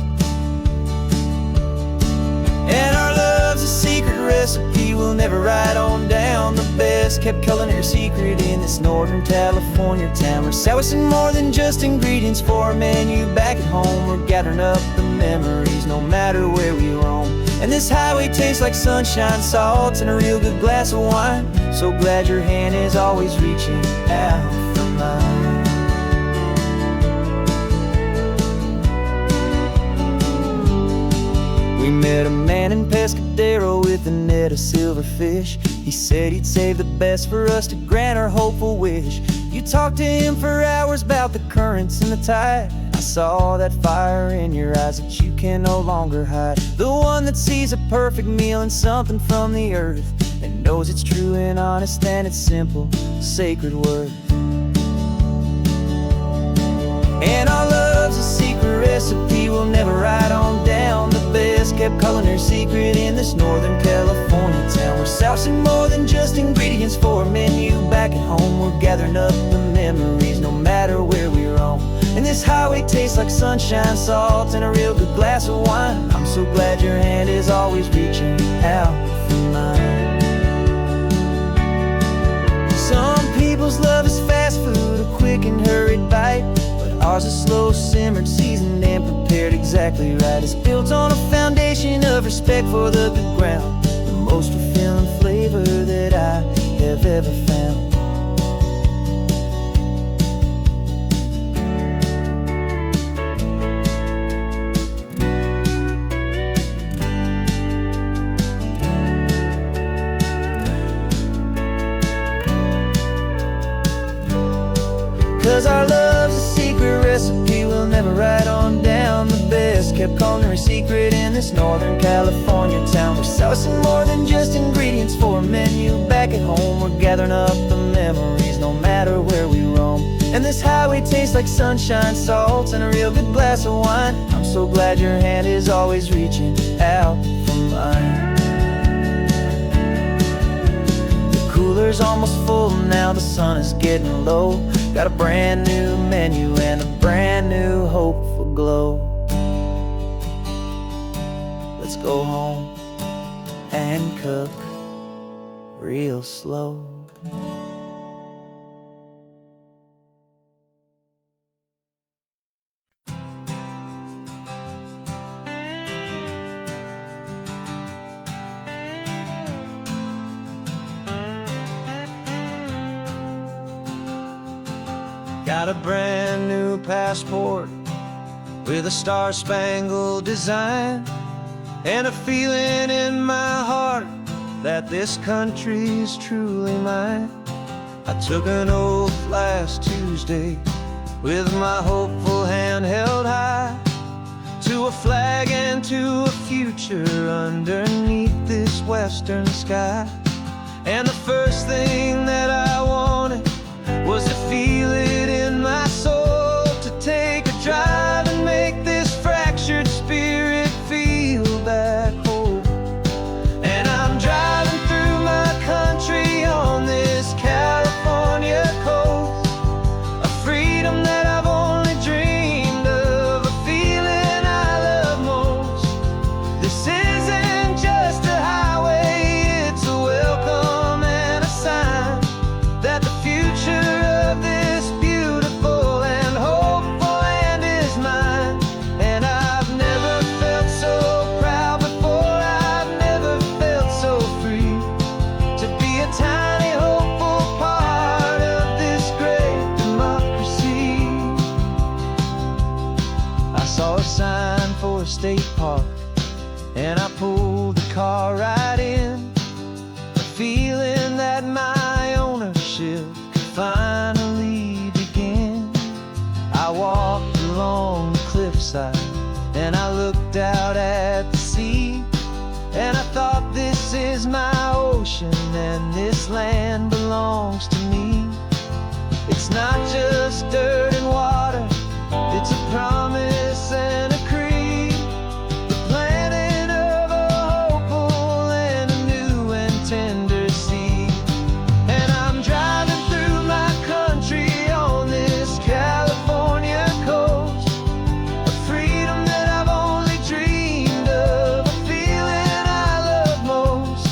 And our love's a secret recipe we'll never write on down. The best kept culinary secret in this Northern California town. We're sourcing more than just ingredients for a menu back at home. We're gathering up the memories no matter where we roam. And this highway tastes like sunshine, salt, and a real good glass of wine. So glad your hand is always reaching out for mine. We met a man in Pescadero with a net of silverfish. He said he'd save the best for us to grant our hopeful wish. You talked to him for hours about the currents and the tide. I saw that fire in your eyes that you can no longer hide. The one that sees a perfect meal and something from the earth, and knows it's true and honest and it's simple, sacred worth. And our love's a secret recipe we'll never write on down. The best kept culinary secret in this Northern California town. We're sourcing more than just ingredients for a menu back at home. We're gathering up the memories no matter where we roam. And this highway tastes like sunshine, salt, and a real good glass of wine. I'm so glad your hand is always reaching out for mine. Some people's love is fast food, a quick and hurried bite. Ours is slow simmered, seasoned and prepared exactly right. It's built on a foundation of respect for the good ground, the most fulfilling flavor that I have ever found. 'Cause our love's a secret recipe we'll never write on down. The best kept culinary secret in this Northern California town. We're sourcing more than just ingredients for a menu back at home. We're gathering up the memories no matter where we roam. And this highway tastes like sunshine, salt, and a real good glass of wine. I'm so glad your hand is always reaching out for mine. The cooler's almost full now, the sun is getting low. Got a brand new menu and a brand new hopeful glow. Let's go home and cook real slow. Got a brand new passport with a star-spangled design, and a feeling in my heart that this country's truly mine. I took an oath last Tuesday with my hopeful hand held high, to a flag and to a future underneath this western sky. And the first thing that I wanted was to feel it in my soul, to take a drive and make this fractured spirit feel back home. And I'm driving through my country on this California coast, a freedom that I've only dreamed of, a feeling I love most. This isn't just a highway, it's a welcome and a sign that the future of this beautiful and hopeful land is mine. And I've never felt so proud before, I've never felt so free, to be a tiny hopeful part of this great democracy. I saw a sign for a state park, and I pulled the car right in, a feeling that my ownership could finally begin. I walked along the cliffside and I looked out at the sea, and I thought, this is my ocean and this land belongs to me. It's not just dirt and water, it's a promise and a creed, the planting of a hopeful and a new and tender seed. And I'm driving through my country on this California coast, a freedom that I've only dreamed of, a feeling I love most.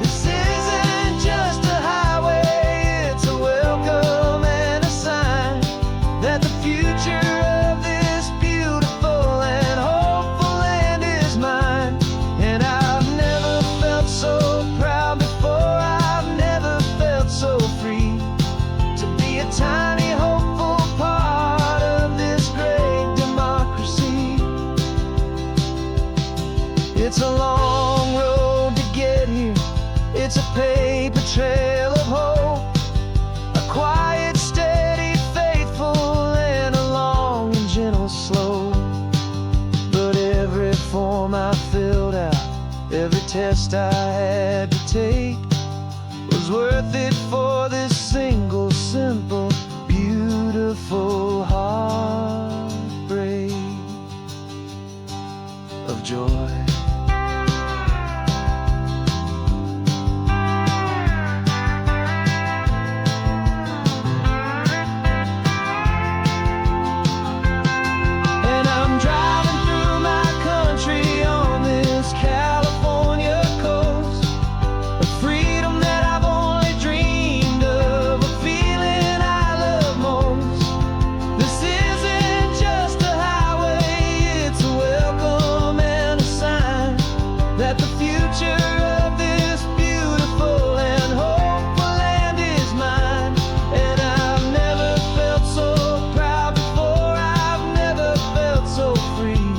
This isn't just a highway, it's a welcome and a sign that the future of this beautiful and hopeful land is mine. And I've never felt so proud before, I've never felt so free, to be a tiny hopeful part of this great democracy. It's a long road to get here, it's a paper trail of hope, a quiet, steady, faithful, and a long and gentle slope. But every form I filled out, every test I had to take, was worth it for this single, simple, beautiful heartbreak of joy. And I'm driving through my country on this California coast, a freedom that I've only dreamed of, a feeling I love most. This isn't just a highway, it's a welcome and a sign that the future of this beautiful and hopeful land is mine. And I've never felt so proud before, I've never felt so free,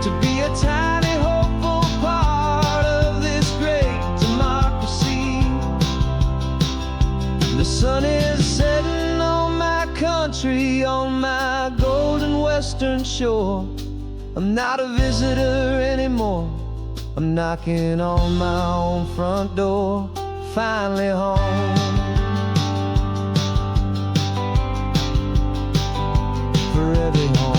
to be a tiny hopeful part of this great democracy. The sun is setting on my country, on my golden western shore. I'm not a visitor anymore, I'm knocking on my own front door, finally home. For every home.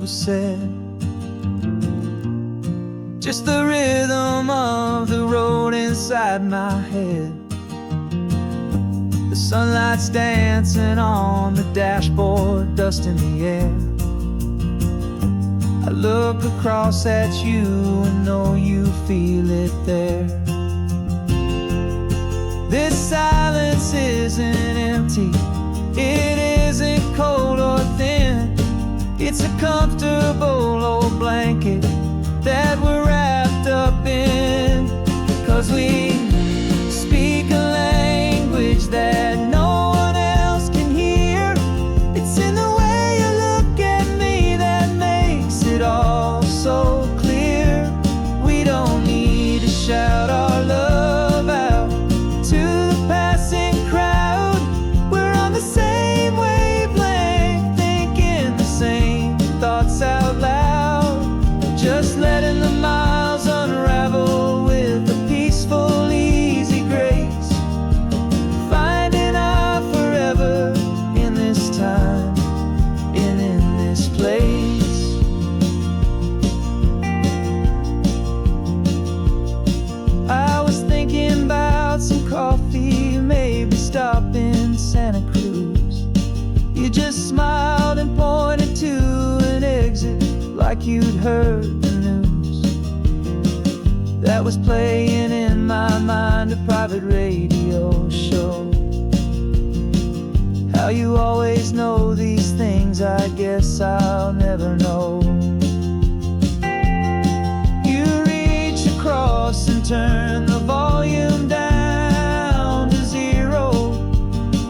was said. Just the rhythm of the road inside my head. The sunlight's dancing on the dashboard, dust in the air. I look across at you and know you feel it there. This silence isn't empty, it isn't cold or thin. It's a comfortable old blanket that we're wrapped up in. 'Cause we speak a language that no one else can hear. It's in the way you look at me that makes it all so clear. We don't need to shout our love out to the passing crowd. We're on the same wavelength, thinking the same thoughts out loud. Just letting the miles unravel with a peaceful, easy grace. Finding our forever in this time and in this place. I was thinking about some coffee, maybe stop in Santa Cruz. You just smiled and pointed to an exit like you'd heard the news. That was playing in my mind, a private radio show. How you always know these things, I guess I'll never know. You reach across and turn the volume down to 0.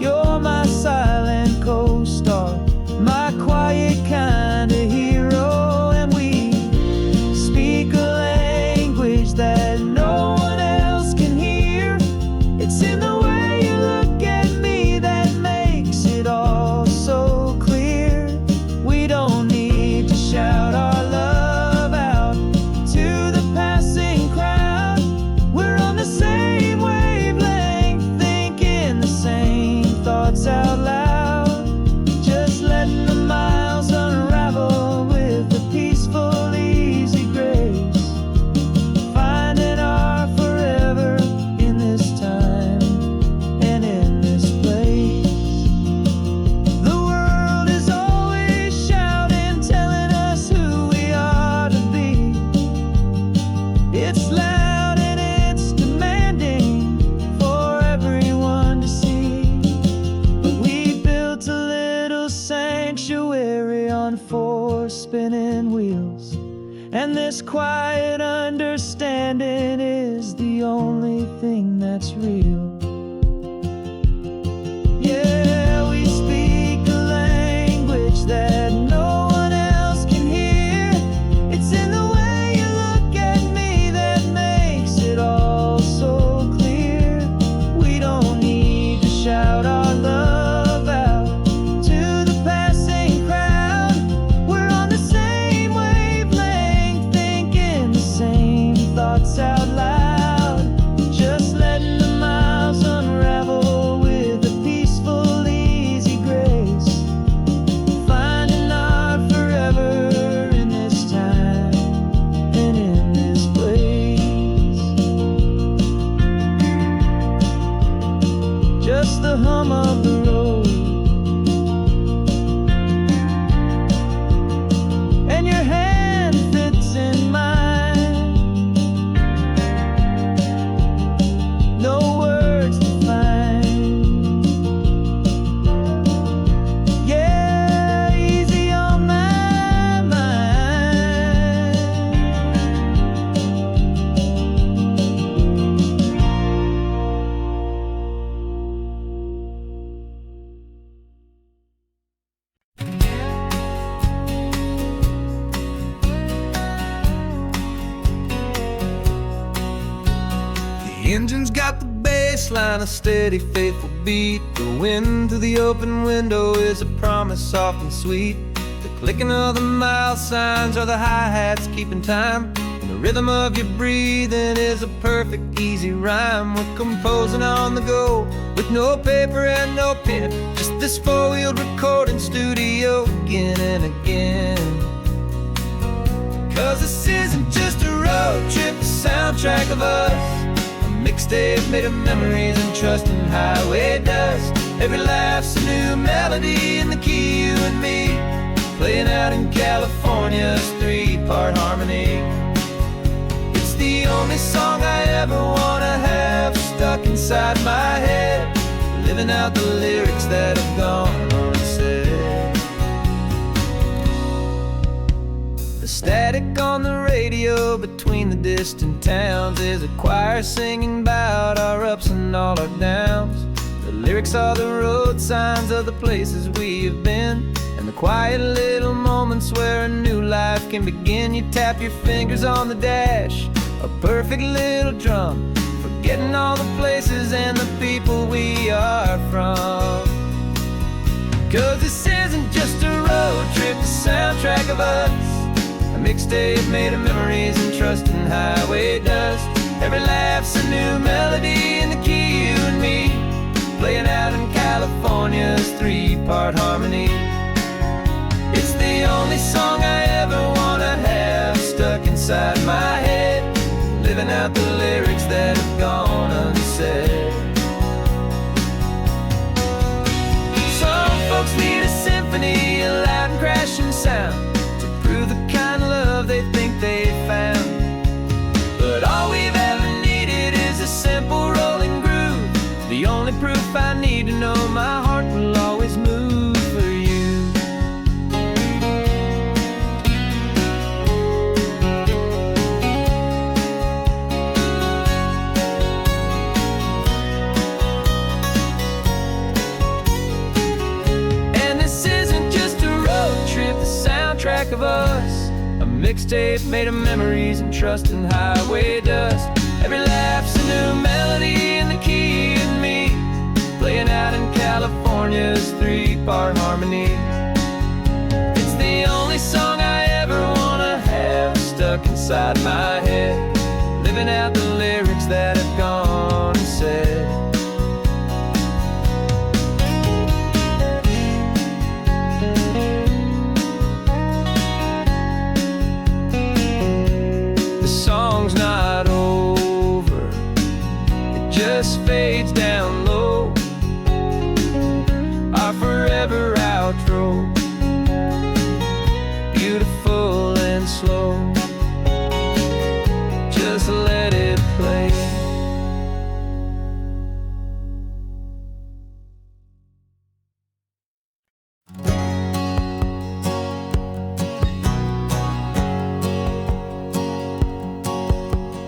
You're my silent co-star, my quiet kind of hero. And we speak a language that no one else can hear. It's in the way you look at me that makes it all so clear. We don't need to shout our love out to the passing crowd. We're on the same wavelength, thinking the same thoughts out loud. Just letting the miles unravel with a peaceful, easy grace. Finding our forever in this time and in this place. The world is always shouting, telling us who we are to be. It's loud and it's demanding for everyone to see. But we built a little sanctuary on 4 spinning wheels, and this quiet understanding is the only thing that's real. Yeah, we speak a language that no one else can hear. It's in the way you look at me that makes it all so clear. We don't need to shout our love out to the passing crowd. We're on the same wavelength, thinking the same thoughts out loud. Just letting the miles unravel with a peaceful, easy grace. Finding our forever in this time and in this place. Just the hum of the road and your hand fits in mine. No words to find. Yeah, easy on my mind. The engine's got the bass line, a steady, faithful beat. The wind through the open window is a promise soft and sweet. The clicking of the mile signs are the hi-hats keeping time. And the rhythm of your breathing is a perfect, easy rhyme. We're composing on the go with no paper and no pen. Just this four-wheeled recording studio again and again. 'Cause this isn't just a road trip, the soundtrack of us. A mixtape made of memories and trust and highway dust. Every laugh's a new melody in the key, you and me, playing out in California's 3-part harmony. It's the only song I ever wanna have stuck inside my head, living out the lyrics that have gone unsaid. The static on the radio between the distant towns is a choir singing about our ups and all our downs. The lyrics are the road signs of the places we have been, and the quiet little moments where a new life can begin. You tap your fingers on the dash, a perfect little drum, forgetting all the places and the people we are from. 'Cause this isn't just a road trip, the soundtrack of us. A mixtape made of memories and trust and highway dust. Every laugh's a new melody in the key, you and me, playing out in California's 3-part harmony. It's the only song I ever wanna have stuck inside my head, living out the lyrics that have gone unsaid. Some folks need a symphony, a loud and crashing sound, to prove the kind of love they think they found. But all we've ever needed is a simple rolling groove, the only proof I need to know my heart will always move for you. And this isn't just a road trip, the soundtrack of us. A mixtape made of memories and trust and highway dust. Every laugh's a new melody in the key, and me, playing out in California's 3-part harmony. It's the only song I ever wanna have stuck inside my head, living out the lyrics that have gone unsaid. The song's not over, it just fades down low, our forever outro, beautiful and slow. Just let it play.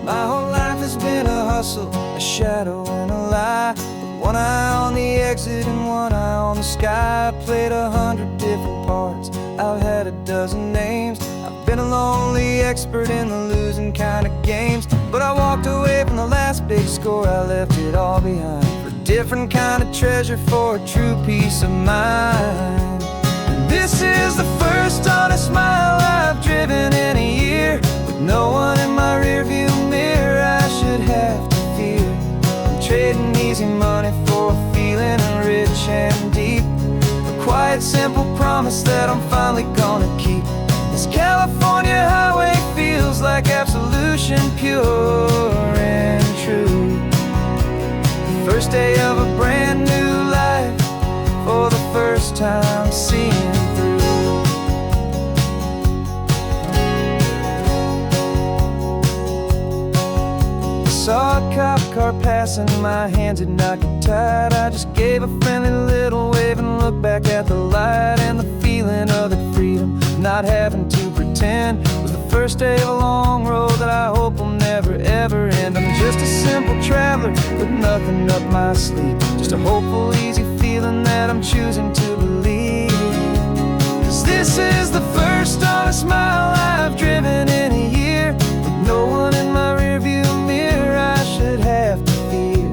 My whole life has been a hustle, a shadow and a lie, with one eye on the exit and one eye on the sky. I played 100 different parts, I've had a dozen names. I've been a lonely expert in the losing kind of games, but I walked away from the last big score, I left it all behind, for a different kind of treasure, for a true peace of mind. And this is the first honest mile I've driven in a year, with no one in my rearview mirror I should have to fear. I'm trading easy money for a feeling rich and deep, a quiet simple promise that I'm finally gonna keep. This California highway feels like absolution, pure and true. The first day of a brand new life, for the first time seeing through. Saw a cop car passing, my hands had not got tied. I just gave a friendly little wave and looked back at the light, and the feeling of the freedom, not having to pretend, was the first day of a long road that I hope will never ever end. I'm just a simple traveler with nothing up my sleeve, just a hopeful, easy feeling that I'm choosing to believe. 'Cause this is the first honest mile I've driven in a year, with no one in my rearview mirror I should have to fear.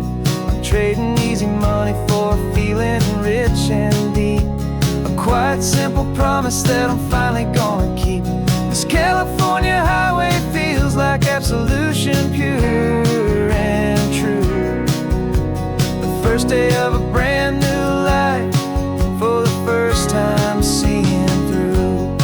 I'm trading easy money for a feeling rich and deep, a quiet simple promise that I'm finally gonna keep. This California highway feels like absolution, pure and true. The first day of a brand new life, for the first time seeing through.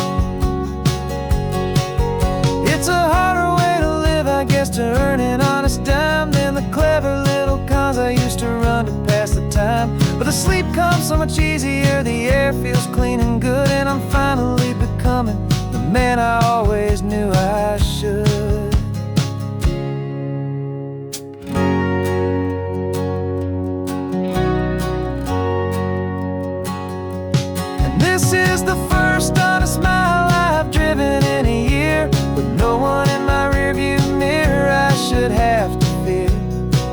clever little cons I used to run to pass the time. But the sleep comes so much easier, the air feels clean and good, and I'm finally becoming the man I always knew I should. And this is the first honest mile I've driven in a year, with no one in my rearview mirror I should have to fear.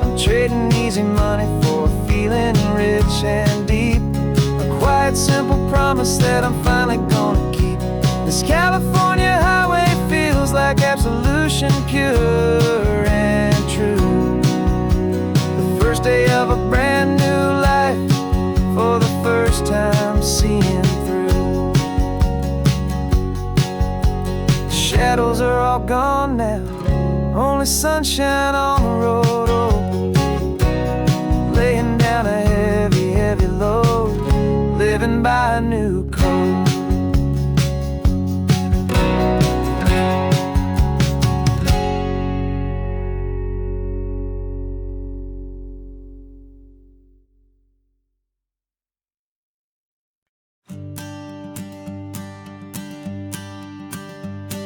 I'm trading easy money for a feeling rich and deep, a quiet, simple promise that I'm finally gonna keep. This California highway feels like absolution, pure and true. The first day of a brand new life, for the first time seeing through. The shadows are all gone now, only sunshine on the road. Oh, laying down a heavy, heavy load, living by a new code.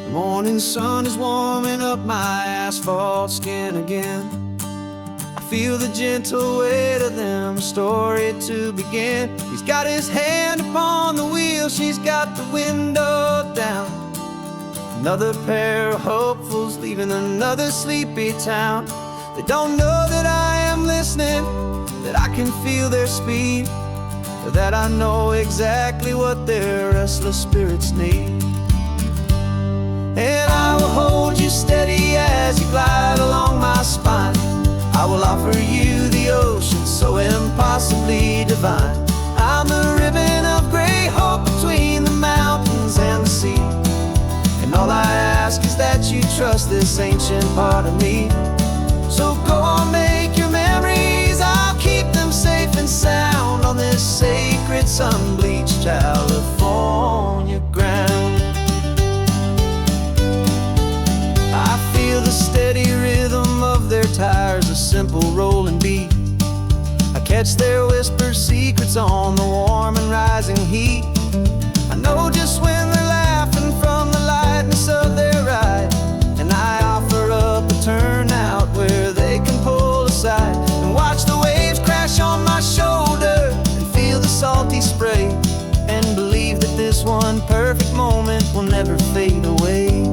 The morning sun is warming up my asphalt skin again. I feel the gentle weight of them, story to begin. He's got his hand upon the wheel, she's got the window down. Another pair of hopefuls leaving another sleepy town. They don't know that I am listening, that I can feel their speed, or that I know exactly what their restless spirits need. And I will hold you steady as you glide along my spine. I will offer you the ocean so impossibly divine. I'm the ribbon of gray hope between the mountains and the sea, and all I ask is that you trust this ancient part of me. So go on, make your memories, I'll keep them safe and sound on this sacred sun-bleached California ground. I feel the steady rhythm of their tires, a simple rolling beat. I catch their whispered secrets on the warm and rising heat. I know just when they're laughing from the lightness of their ride, and I offer up a turnout where they can pull aside and watch the waves crash on my shoulder and feel the salty spray, and believe that this one perfect moment will never fade away.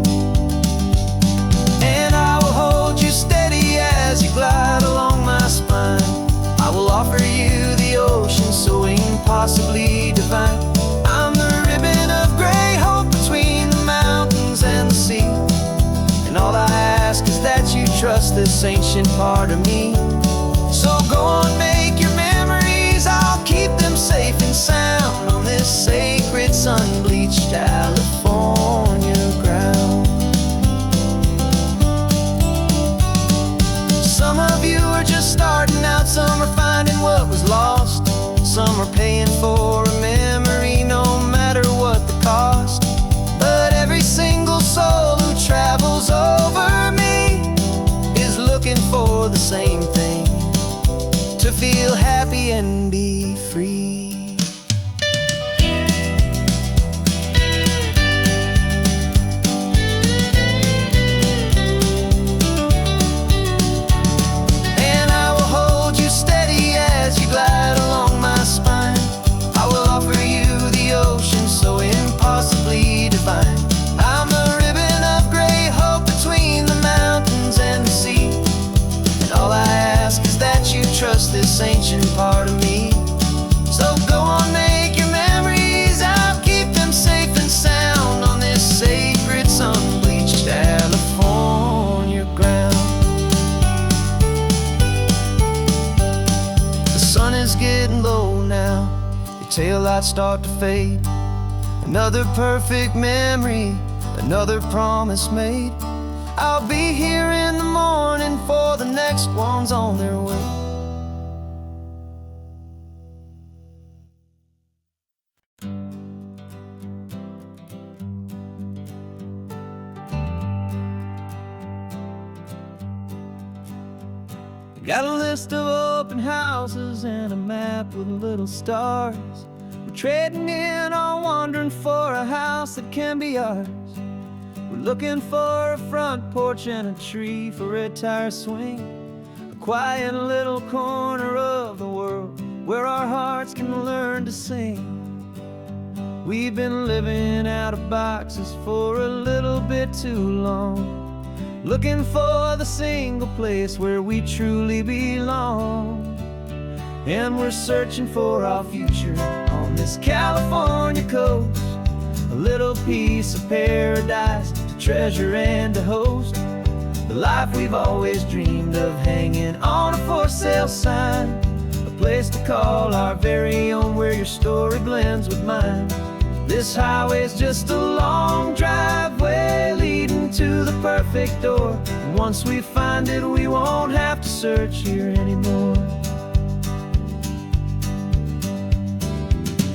And I will hold you steady as you glide along my spine. I will offer you the ocean so impossibly divine. I'm the ribbon of gray hope between the mountains and the sea, and all I ask is that you trust this ancient part of me. So go on, make your memories, I'll keep them safe and sound on this sacred sun-bleached California ground. Some of you are just starting out, some are finding what was lost, some are paying for a memory no matter what the cost. But every single soul who travels over me is looking for the same thing, to feel happy and be free. Glide along my spine. I will offer you the ocean so impossibly divine. I'm the ribbon of gray hope between the mountains and the sea, and all I ask is that you trust this ancient part of me. So go on, make your memories, I'll keep them safe and sound on this sacred sun-bleached California ground. Is getting low now, the taillights start to fade. Another perfect memory, another promise made. I'll be here in the morning for the next ones on their way. Got a list of open houses and a map with little stars. We're trading in our wandering for a house that can be ours. We're looking for a front porch and a tree for a tire swing, a quiet little corner of the world where our hearts can learn to sing. We've been living out of boxes for a little bit too long, looking for the single place where we truly belong. And we're searching for our future on this California coast, a little piece of paradise to treasure and to host, the life we've always dreamed of, hanging on a for sale sign, a place to call our very own where your story blends with mine. This highway's just a long driveway leading to the perfect door, and once we find it we won't have to search here anymore.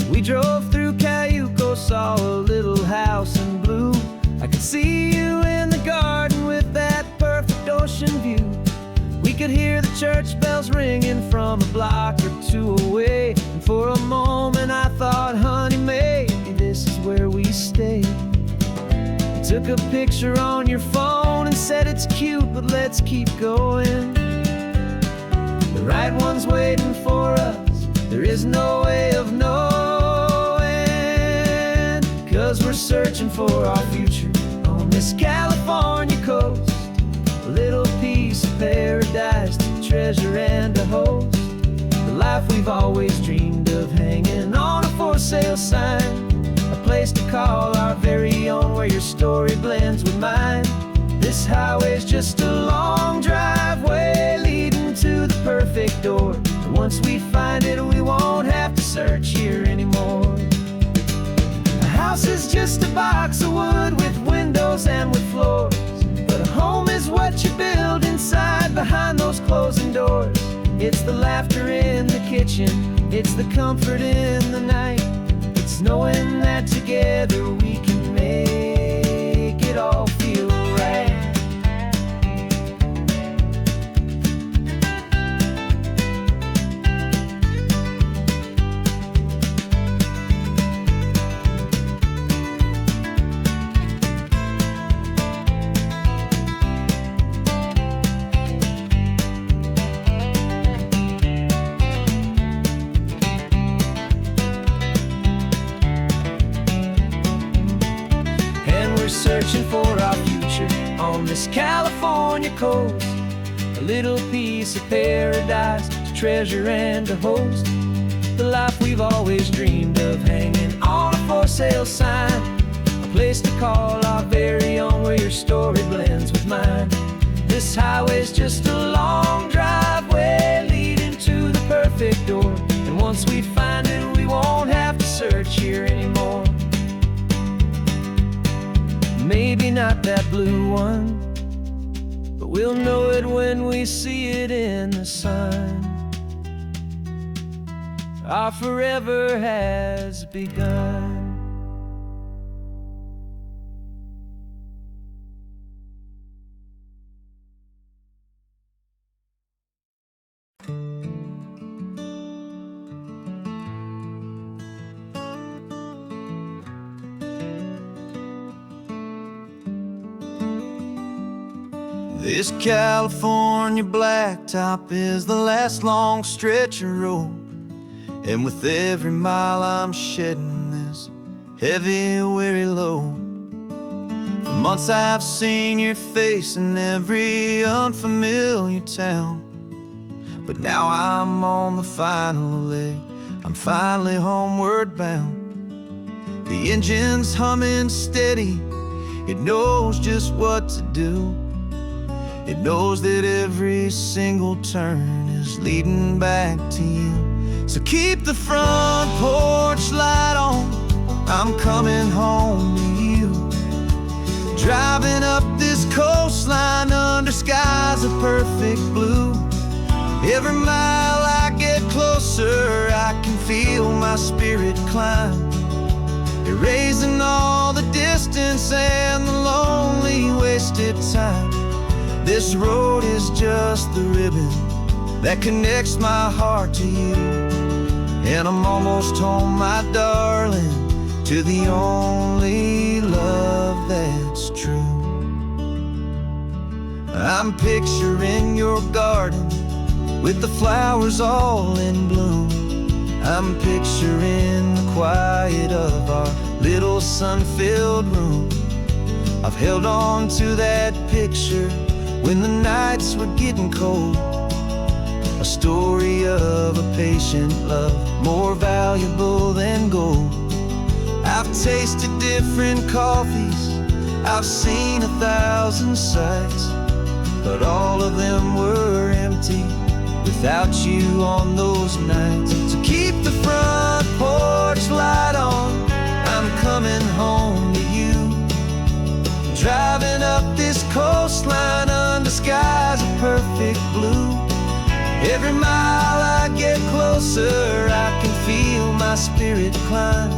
We drove through Cayuco, saw a little house in blue. I could see you in the garden with that perfect ocean view. We could hear the church bells ringing from a block or two away, and for a moment I thought, honey, maybe this is where we stay. You took a picture on your phone and said it's cute, but let's keep going. The right one's waiting for us, there is no way of knowing, 'cause we're searching for our future on this California coast, a little piece of paradise to treasure and to host, the life we've always dreamed of, hanging on a for sale sign, a place to call our very own where your story blends with mine. This highway's just a long driveway leading to the perfect door, and once we find it we won't have to search here anymore. A house is just a box of wood with windows and with floors, but a home is what you build inside behind those closing doors. It's the laughter in the kitchen, it's the comfort in the night, it's knowing that together we can make it all feel right. Searching for our future on this California coast, a little piece of paradise to treasure and to host, the life we've always dreamed of, hanging on a for sale sign, a place to call our very own where your story blends with mine. This highway's just a long driveway leading to the perfect door, and once we find it we won't have to search here anymore. Maybe not that blue one, but we'll know it when we see it in the sun. Our forever has begun. This California blacktop is the last long stretch of road, and with every mile I'm shedding this heavy, weary load. For months I've seen your face in every unfamiliar town, but now I'm on the final leg, I'm finally homeward bound. The engine's humming steady, it knows just what to do. It knows that every single turn is leading back to you. So keep the front porch light on, I'm coming home to you. Driving up this coastline under skies of perfect blue. Every mile I get closer, I can feel my spirit climb, erasing all the distance and the lonely wasted time. This road is just the ribbon that connects my heart to you. And I'm almost home, my darling, to the only love that's true. I'm picturing your garden with the flowers all in bloom. I'm picturing the quiet of our little sun-filled room. I've held on to that picture when the nights were getting cold. A story of a patient love, more valuable than gold. I've tasted different coffees, I've seen 1,000 sights, but all of them were empty without you on those nights. So keep the front porch light on, I'm coming home to you. Driving up this coastline under skies of perfect blue. Every mile I get closer, I can feel my spirit climb,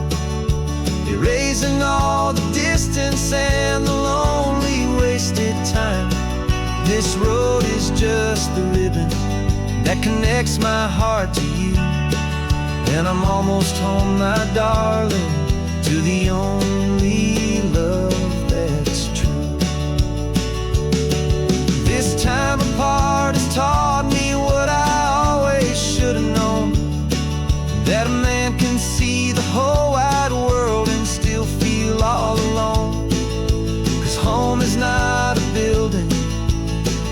erasing all the distance and the lonely wasted time. This road is just the ribbon that connects my heart to you. And I'm almost home, my darling, to the only love that's true. This time apart has taught me what I always should have known, that a man can see the whole wide world and still feel all alone. 'Cause home is not a building,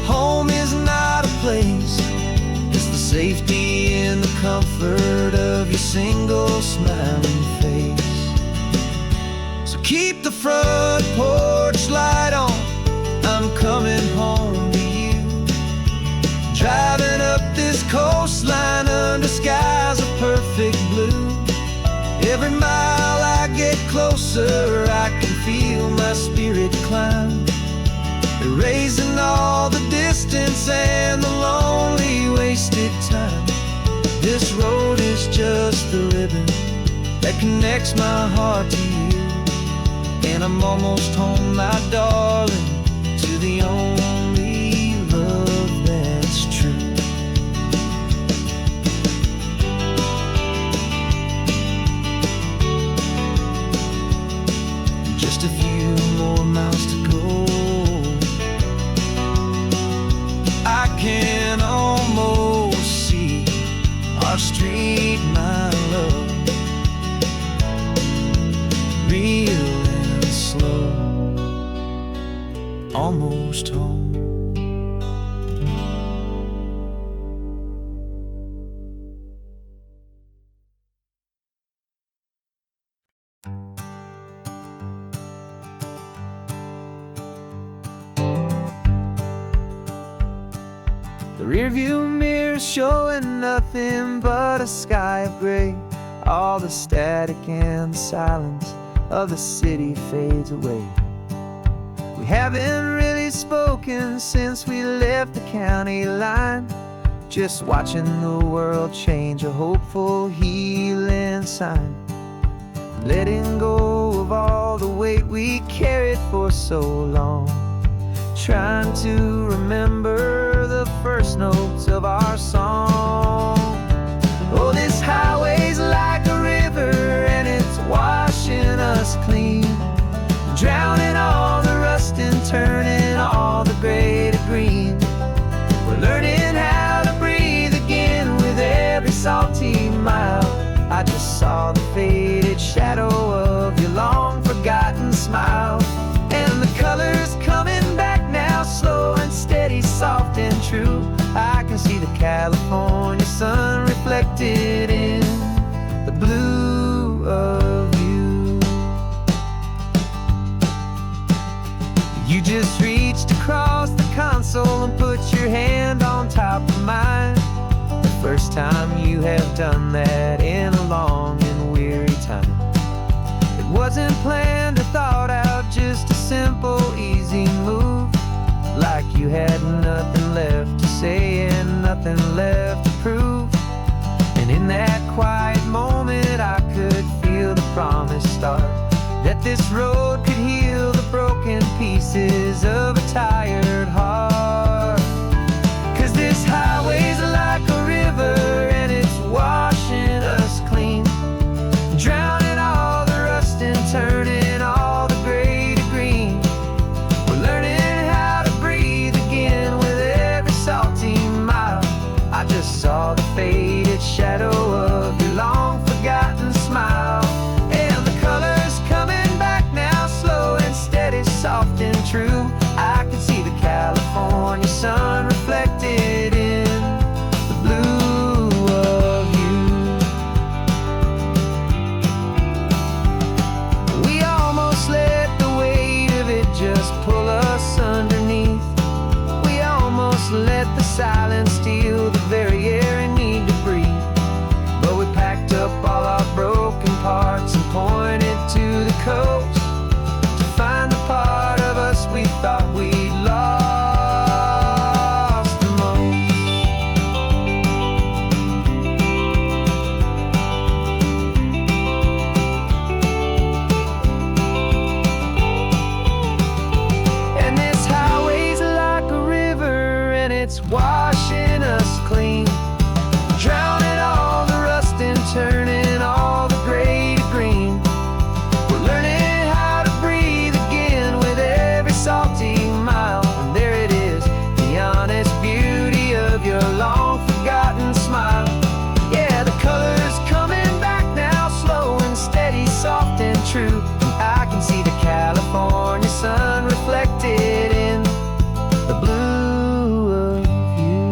home is not a place, it's the safety and the comfort of your single smiling face. So keep the front porch light on, I'm coming home to you. Driving up this coastline under skies of perfect blue. Every mile I get closer, I can feel my spirit climb, erasing all the distance and the lonely wasted time. This road is just the ribbon that connects my heart to you. And I'm almost home, my darling, to the only love that's true. Just a few more miles to go, I can almost see our street, my love, real and slow, almost home. The rearview mirror showing nothing but a sky of gray. All the static and the silence of the city fades away. We haven't really spoken since we left the county line, just watching the world change, a hopeful healing sign. Letting go of all the weight we carried for so long, trying to remember the first notes of our song. Oh, this highway's like a river and it's washing us clean, drowning all the rust and turning all the gray to green. We're learning how to breathe again with every salty mile. I just saw the faded shadow of your long forgotten smile, and the colors coming back now, slow and steady, soft and true. I can see the California sun reflected in the blue of you. You just reached across the console and put your hand on top of mine. The first time you have done that in a long and weary time. It wasn't planned or thought out, just a simple, easy move. Like you had nothing left to say and nothing left to prove. And in that quiet moment I could feel the promise start, that this road could heal the broken pieces of a tired heart. 'Cause this highway's like a faded shadow of your long forgotten smile. And the colors coming back now, slow and steady, soft and true. I can see the California sun reflected in the blue of you. We almost let the weight of it just pull us underneath. We almost let the silence steal the very air we need to breathe. But we packed up all our broken parts and pointed to the coast to find the part of us we thought we'd lost the most. And this highway's like a river, and it's washing us clean, drowning all the rust and turning all the gray to green. We're learning how to breathe again with every salty mile. And there it is, the honest beauty of your long forgotten smile. Yeah, the colors coming back now, slow and steady, soft and true. I can see the California sun reflected in the blue of you.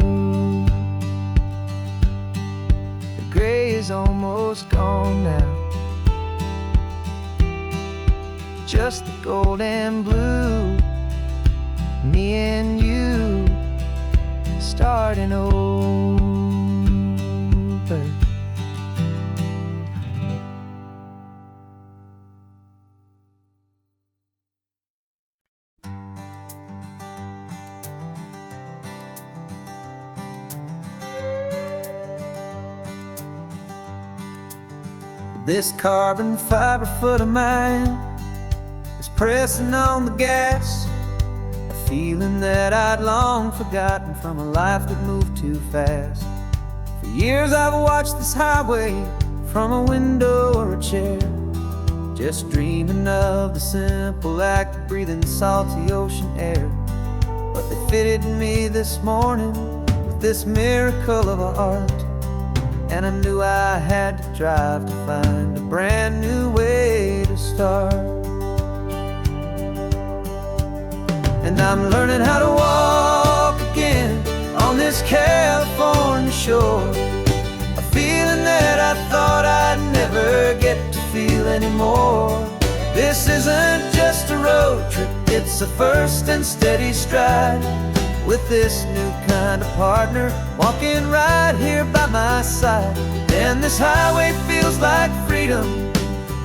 The gray is almost gone now, just the gold and blue. Me and you starting over. This carbon fiber foot of mine is pressing on the gas, a feeling that I'd long forgotten from a life that moved too fast. For years I've watched this highway from a window or a chair, just dreaming of the simple act of breathing salty ocean air. But they fitted me this morning with this miracle of art, and I knew I had to drive to find a brand new way to start. And I'm learning how to walk again on this California shore, a feeling that I thought I'd never get to feel anymore. This isn't just a road trip, it's a first and steady stride, with this new kind of partner walking right here by my side. And this highway feels like freedom,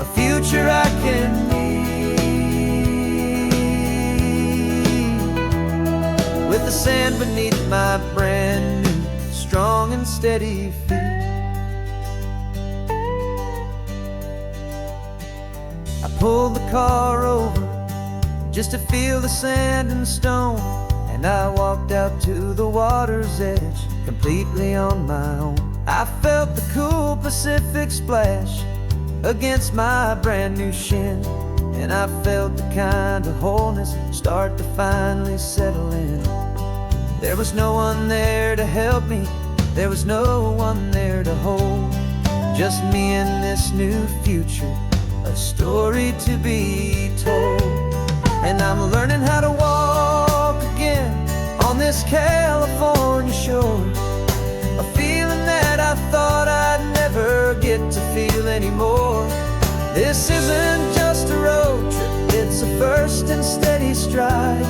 a future I can need, with the sand beneath my brand new strong and steady feet. I pulled the car over just to feel the sand and stone, and I walked out to the water's edge completely on my own. I felt the cool Pacific splash against my brand new shin, and I felt the kind of wholeness start to finally settle in. There was no one there to help me, there was no one there to hold, just me and this new future, a story to be told. And I'm learning how to walk again on this California shore, a feeling that I thought I'd never get to feel anymore. This isn't just a road trip, it's a first and steady stride,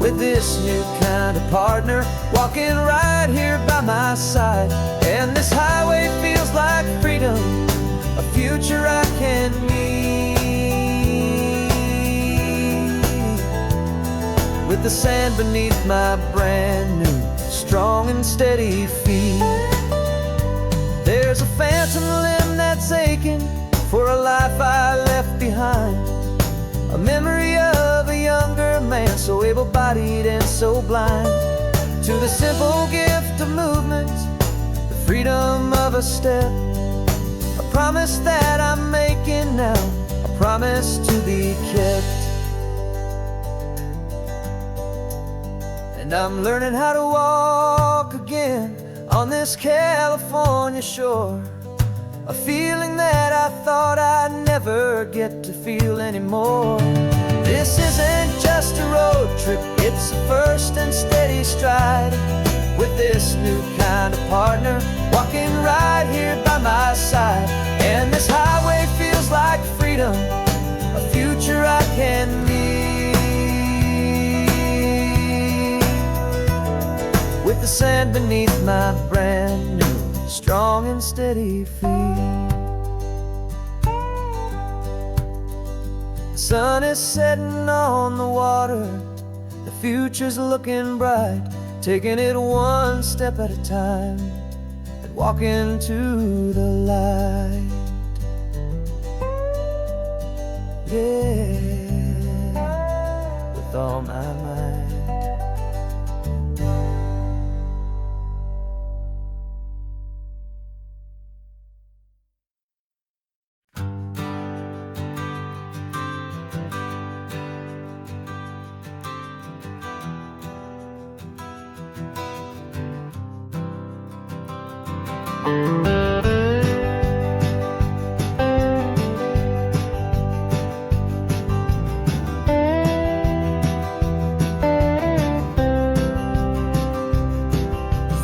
with this new kind of partner walking right here by my side. And this highway feels like freedom, a future I can need, with the sand beneath my brand new strong and steady feet. There's a phantom limb that's aching for a life I left behind, a memory of a younger man so able-bodied and so blind, to the simple gift of movement, the freedom of a step, a promise that I'm making now, a promise to be kept. And I'm learning how to walk again on this this California shore, a feeling that I thought I'd never get to feel anymore. This isn't just a road trip, it's a first and steady stride, with this new kind of partner walking right here by my side. And this highway feels like freedom, a future I can meet, with the sand beneath my brand new strong and steady feet. The sun is setting on the water, the future's looking bright, taking it one step at a time and walking to the light. Yeah, with all my might.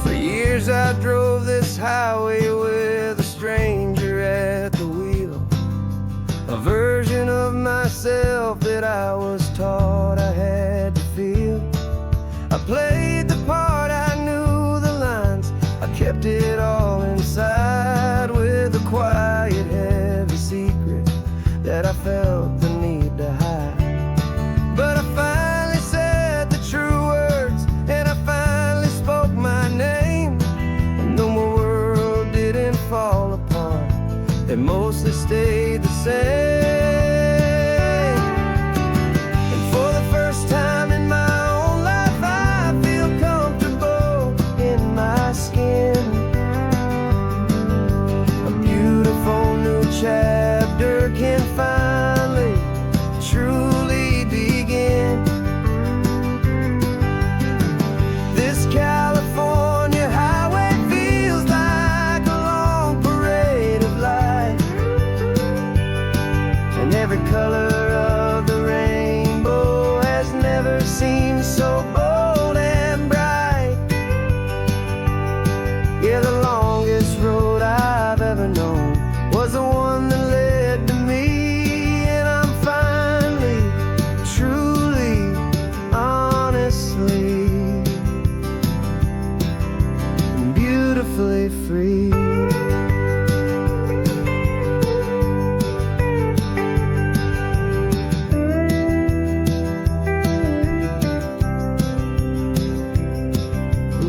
For years I drove this highway with a stranger at the wheel, a version of myself that I was taught I had to feel. I played the part, I knew the lines, I kept it all inside, with a quiet, heavy secret that I felt the need to hide. But I finally said the true words, and I finally spoke my name. And though my world didn't fall apart, it mostly stayed the same. And for the first time in my own life, I feel comfortable in my skin. A beautiful new chapter can finally truly begin. This California highway feels like a long parade of light, and every color of the rainbow has never seemed so bold and bright. Yeah, the longest road I've ever known was the one that led to me, and I'm finally, truly, honestly, and beautifully free.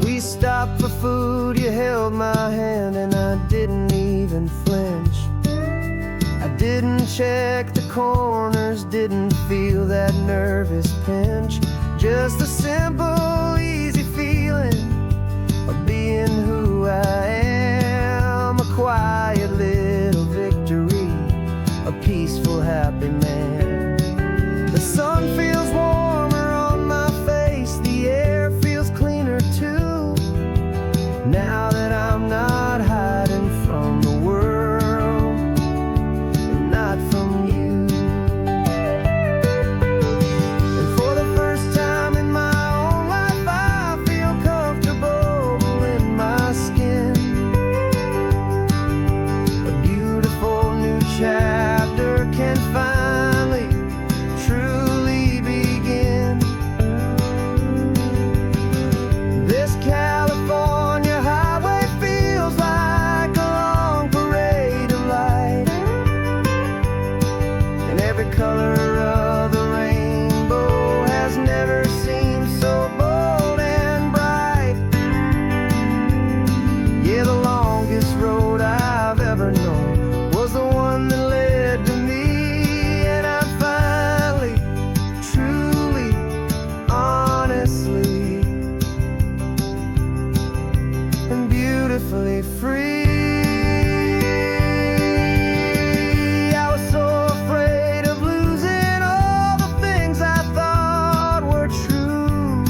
We stopped for food, you held my hand, and I didn't even flinch. I didn't check the corners, didn't feel that nervous pinch. Just a simple, easy feeling of being who I am. A quiet little victory, a peaceful, happy man. The sun feels warmer on my face, the air feels cleaner too, now that I'm not hiding from the world, and not from you. And for the first time in my own life, I feel comfortable in my skin. A beautiful new chapter can finally truly begin. This California highway feels like a long parade of light, and every color of the rainbow has never seemed so bold and bright. Yeah, the longest road I've ever known was the one that led to me, and I'm finally, truly, honestly, and beautifully free. I was so afraid of losing all the things I thought were true.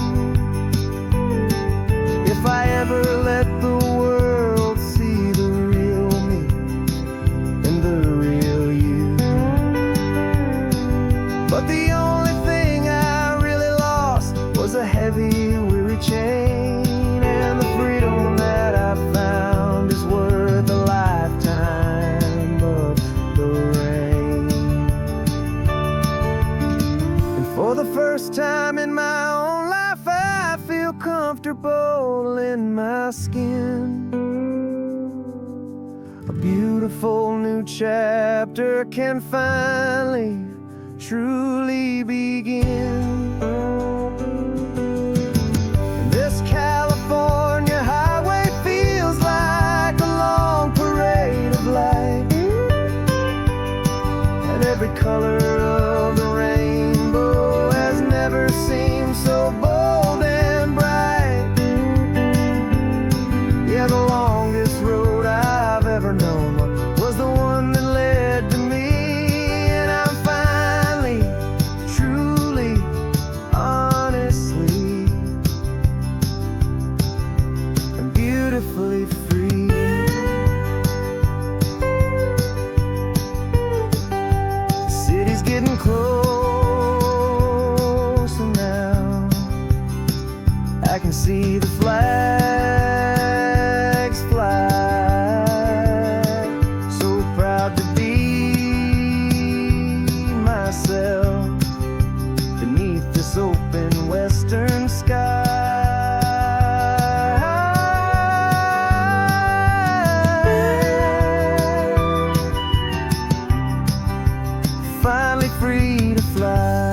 If I ever let the world in my skin. A beautiful new chapter can finally, truly begin. This California highway feels like a long parade of light, and every color of the rainbow has never seemed so bold and bright. Yeah, the longest road I've ever known was the one that led to me, and I'm finally, truly, honestly, and beautifully free. The city's getting closer now. I can see the flags fly. So proud to be myself beneath this open western sky. Finally free to fly.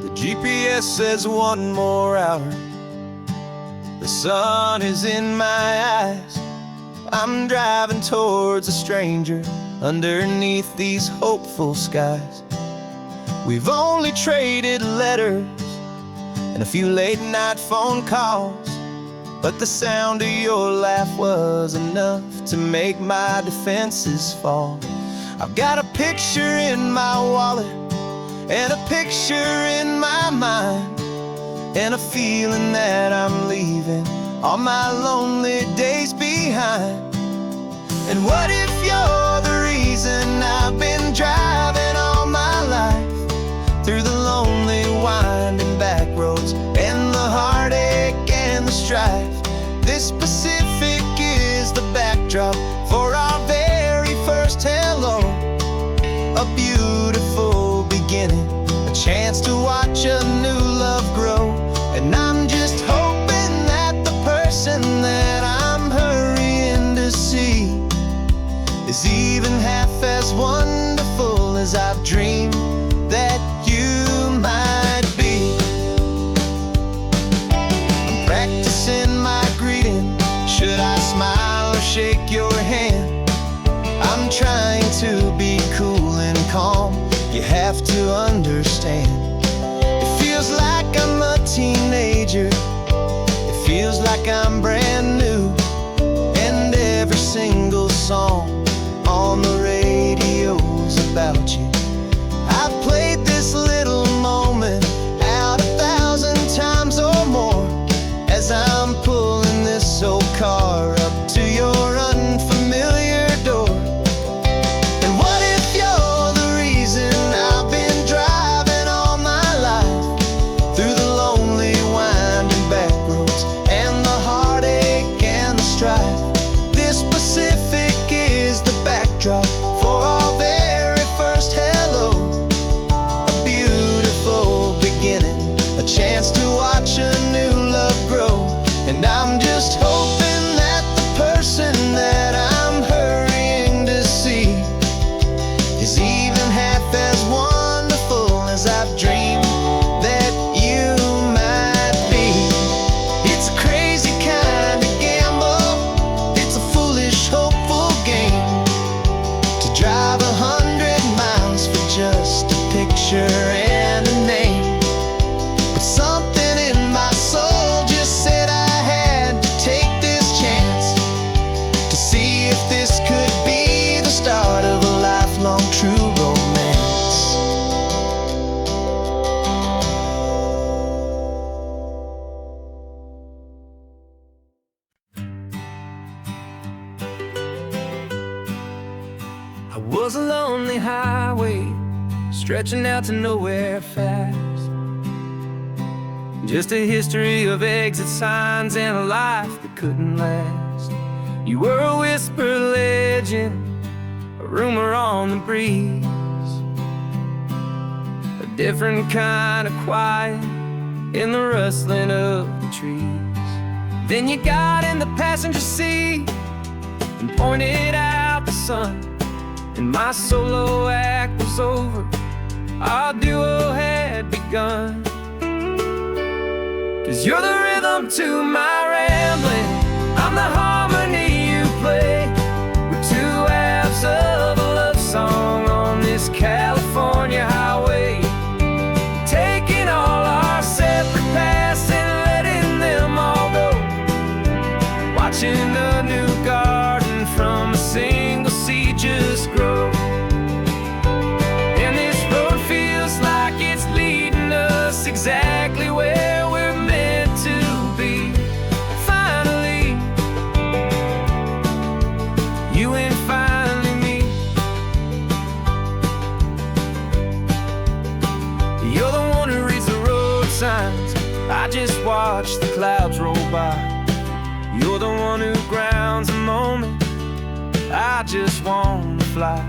The GPS says 1 more hour. The sun is in my eyes. I'm driving towards a stranger underneath these hopeful skies. We've only traded letters and a few late night phone calls, but the sound of your laugh was enough to make my defenses fall. I've got a picture in my wallet and a picture in my mind, and a feeling that I'm leaving all my lonely days behind. And what if you're the reason I've been driving all my life, through the lonely winding back roads and the heartache and the strife? This Pacific is the backdrop for our very first hello. A beautiful beginning, a chance to watch a new love grow. And I'm just hoping that the person that I'm hurrying to see is even half as wonderful as I've dreamed that you might be. I'm practicing my greeting. Should I smile or shake your hand? I'm trying to be cool and calm. You have to understand. It feels like I'm a teenager. It feels like I'm brand new. And every single song on the radio's about you. I've played this little moment out 1,000 times or more, as I'm pulling this old car up to your unfamiliar door. And what if you're the reason I've been driving all my life, through the lonely winding back roads and the heartache and the strife? This Pacific is the backdrop for our very first hello. A beautiful beginning, a chance to watch a new love grow. And I'm just hoping that the person that I'm hurrying to see is even half as wonderful as I've dreamed that you might be. It's a crazy kind of gamble. It's a foolish, hopeful game to drive 100 miles for just a picture and a name. But something in my soul just said I had to take this chance to see if this could be the start of a lifelong true romance. was a lonely highway stretching out to nowhere fast. Just a history of exit signs and a life that couldn't last. You were a whisper legend, a rumor on the breeze, a different kind of quiet in the rustling of the trees. Then you got in the passenger seat and pointed out the sun, and my solo act was over, our duo had begun. 'Cause you're the rhythm to my rambling, I'm the harmony you play. We're two halves of a love song on this California highway, taking all our separate paths and letting them all go, watching a new garden from a single seed just grow. And this road feels like it's leading us exactly where we're meant to be. Finally, you and finally me. You're the one who reads the road signs, I just watch the clouds roll by. You're the one who grounds the moment, I just wanna fly.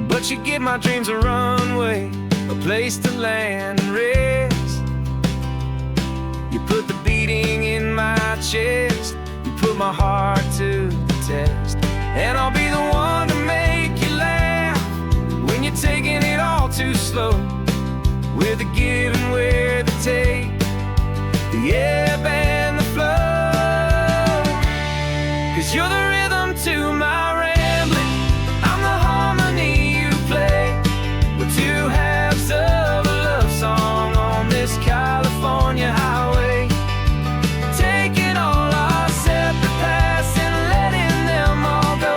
But you give my dreams a runway, a place to land and rest. You put the beating in my chest, you put my heart to the test. And I'll be the one to make you laugh when you're taking it all too slow. We're the give and we're the take, the ebb and the flow. 'Cause you're the rhythm to my rambling, I'm the harmony you play. We're two halves of a love song on this California highway, taking all our separate paths and letting them all go,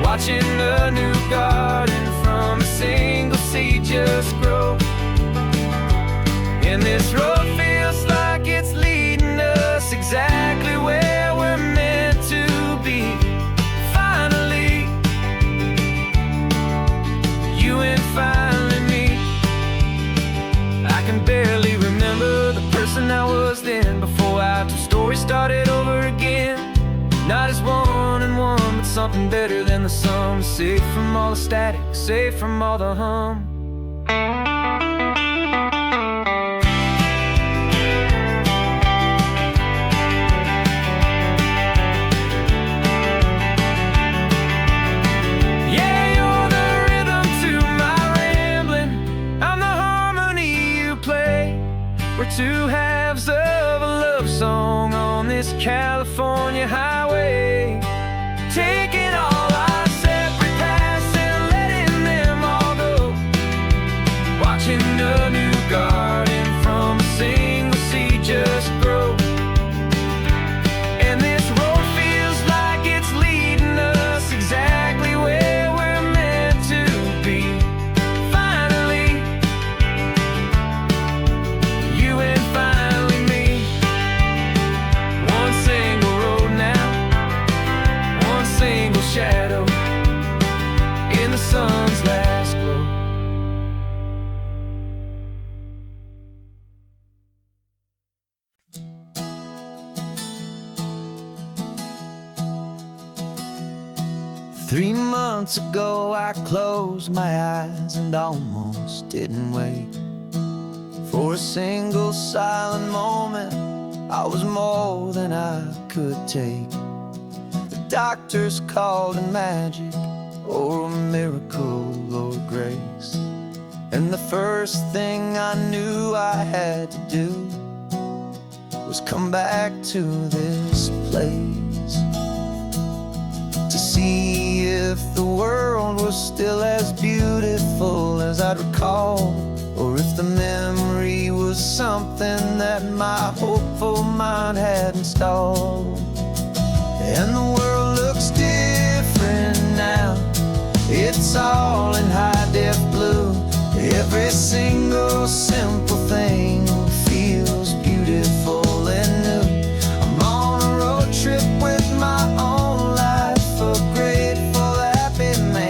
watching a new garden from a single seed just grow. And this road feels like it's leading us exactly where we're meant to be. Finally, you and finally me. I can barely remember the person I was then, before our two stories started over again. Not as one and one, but something better than the sum. Safe from all the static, safe from all the hum. We're two halves of a love song on this California highway, taking all our separate paths and letting them all go, watching a new garden from a single seed just grow. And this road feels like it's leading us exactly where we're meant to be. Finally, you and finally me. One single road now, one single shadow in the sun's last glow. Three months ago I closed my eyes and almost didn't wake. For a single silent moment, I was more than I could take. The doctors called it magic, or a miracle, or grace. And the first thing I knew I had to do was come back to this place, to see if the world was still as beautiful as I'd recall, or if the memory was something that my hopeful mind had installed. And the world looks different now, it's all in high-def blue. Every single simple thing feels beautiful and new. I'm on a road trip with my own life, a grateful, happy man.